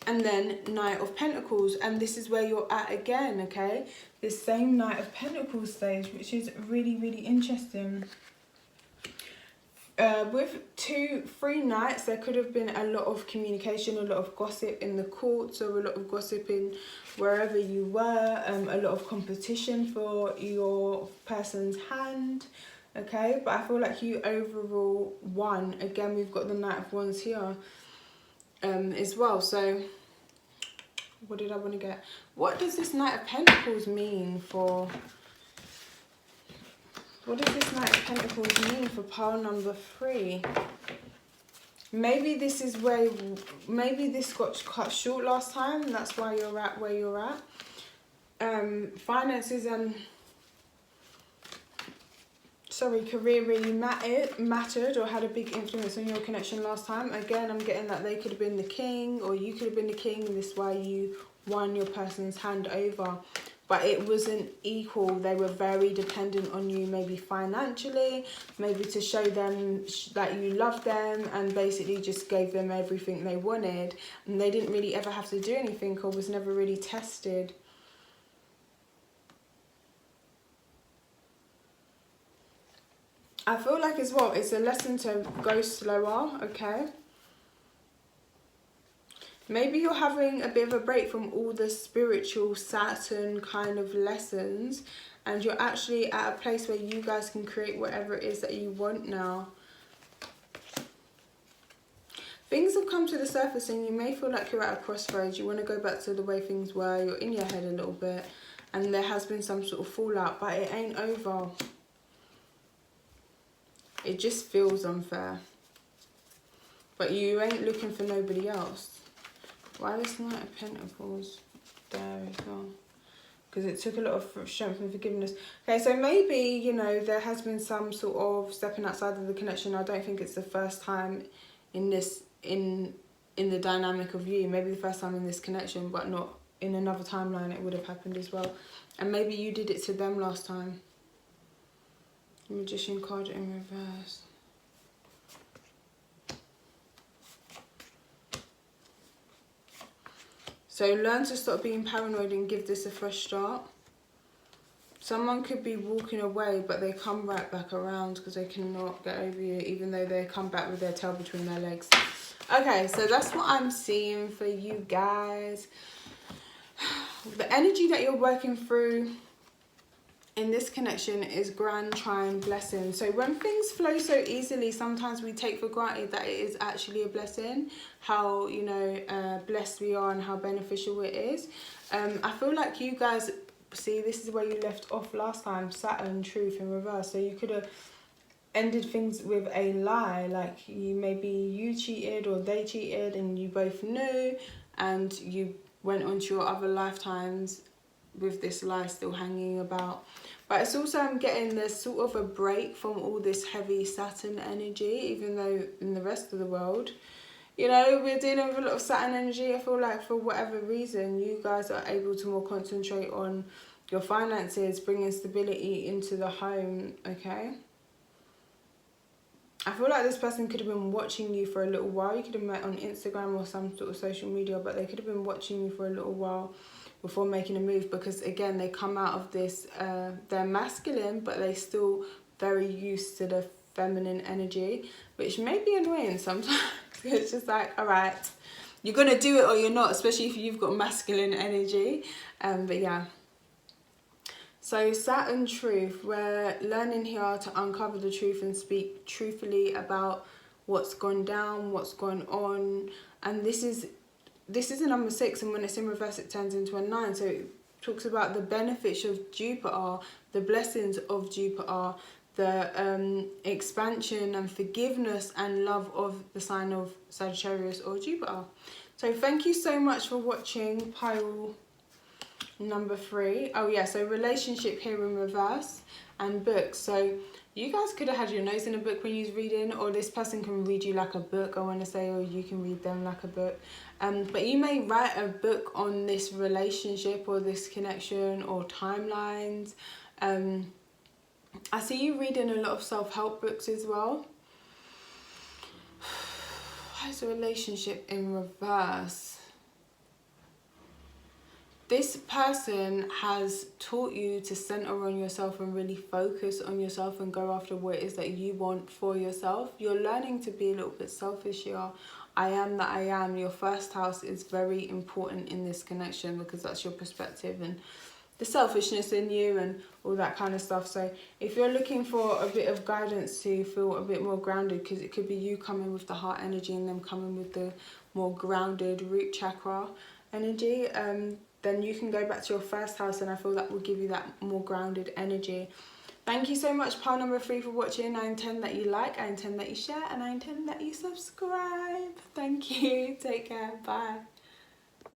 And then Knight of Pentacles, and this is where you're at again, okay? This same Knight of Pentacles stage, which is really, really interesting. With 3 nights, there could have been a lot of communication, a lot of gossip in the courts, or a lot of gossip in wherever you were, a lot of competition for your person's hand, okay? But I feel like you overall won. Again, we've got the Knight of Wands here as well. So what did I want to get? What does this Knight of Pentacles mean for... What does this Knight of Pentacles mean for pile number 3? Maybe this is where, maybe this got cut short last time, and that's why you're at where you're at. Finances and, career really mattered or had a big influence on your connection last time. Again, I'm getting that they could have been the king, or you could have been the king, and this is why you won your person's hand over. But it wasn't equal. They were very dependent on you, maybe financially, maybe to show them that you loved them, and basically just gave them everything they wanted. And they didn't really ever have to do anything, or was never really tested. I feel like as well, it's a lesson to go slower, okay? Maybe you're having a bit of a break from all the spiritual Saturn kind of lessons, and you're actually at a place where you guys can create whatever it is that you want now. Things have come to the surface and you may feel like you're at a crossroads. You want to go back to the way things were. You're in your head a little bit and there has been some sort of fallout, but it ain't over. It just feels unfair. But you ain't looking for nobody else. Why this Knight of Pentacles there as well? Because it took a lot of strength and forgiveness. Okay, so maybe, you know, there has been some sort of stepping outside of the connection. I don't think it's the first time in this, in the dynamic of you. Maybe the first time in this connection, but not in another timeline it would have happened as well. And maybe you did it to them last time. Magician card in reverse. So learn to stop being paranoid and give this a fresh start. Someone could be walking away, but they come right back around because they cannot get over you, even though they come back with their tail between their legs. Okay, so that's what I'm seeing for you guys. The energy that you're working through in this connection is grand trine blessing. So when things flow so easily, sometimes we take for granted that it is actually a blessing, how, you know, blessed we are and how beneficial it is. I feel like you guys, see, this is where you left off last time, Saturn, truth in reverse. So you could have ended things with a lie, like maybe you cheated or they cheated and you both knew, and you went on to your other lifetimes with this lie still hanging about. But it's also, I'm getting there's sort of a break from all this heavy Saturn energy, even though in the rest of the world, you know, we're dealing with a lot of Saturn energy. I feel like for whatever reason, you guys are able to more concentrate on your finances, bringing stability into the home, okay? I feel like this person could have been watching you for a little while. You could have met on Instagram or some sort of social media, but they could have been watching you for a little while before making a move, because again, they come out of this, they're masculine, but they still very used to the feminine energy, which may be annoying sometimes. It's just like, all right, you're gonna do it or you're not, especially if you've got masculine energy. But yeah. So Saturn truth, we're learning here to uncover the truth and speak truthfully about what's gone down, what's gone on. And this is a number 6, and when it's in reverse it turns into a 9. So it talks about the benefits of Jupiter, the blessings of Jupiter, the expansion and forgiveness and love of the sign of Sagittarius or Jupiter. So thank you so much for watching pile number 3. Oh yeah, so relationship here in reverse and books. So you guys could have had your nose in a book when you was reading, or this person can read you like a book, I want to say, or you can read them like a book. But you may write a book on this relationship or this connection or timelines. I see you reading a lot of self-help books as well. Why is a relationship in reverse? This person has taught you to center on yourself and really focus on yourself and go after what it is that you want for yourself. You're learning to be a little bit selfish here. I am that I am. Your first house is very important in this connection because that's your perspective and the selfishness in you and all that kind of stuff. So if you're looking for a bit of guidance to feel a bit more grounded, because it could be you coming with the heart energy and them coming with the more grounded root chakra energy, then you can go back to your first house, and I feel that will give you that more grounded energy. Thank you so much, pile number 3, for watching. I intend that you like, I intend that you share, and I intend that you subscribe. Thank you. Take care. Bye.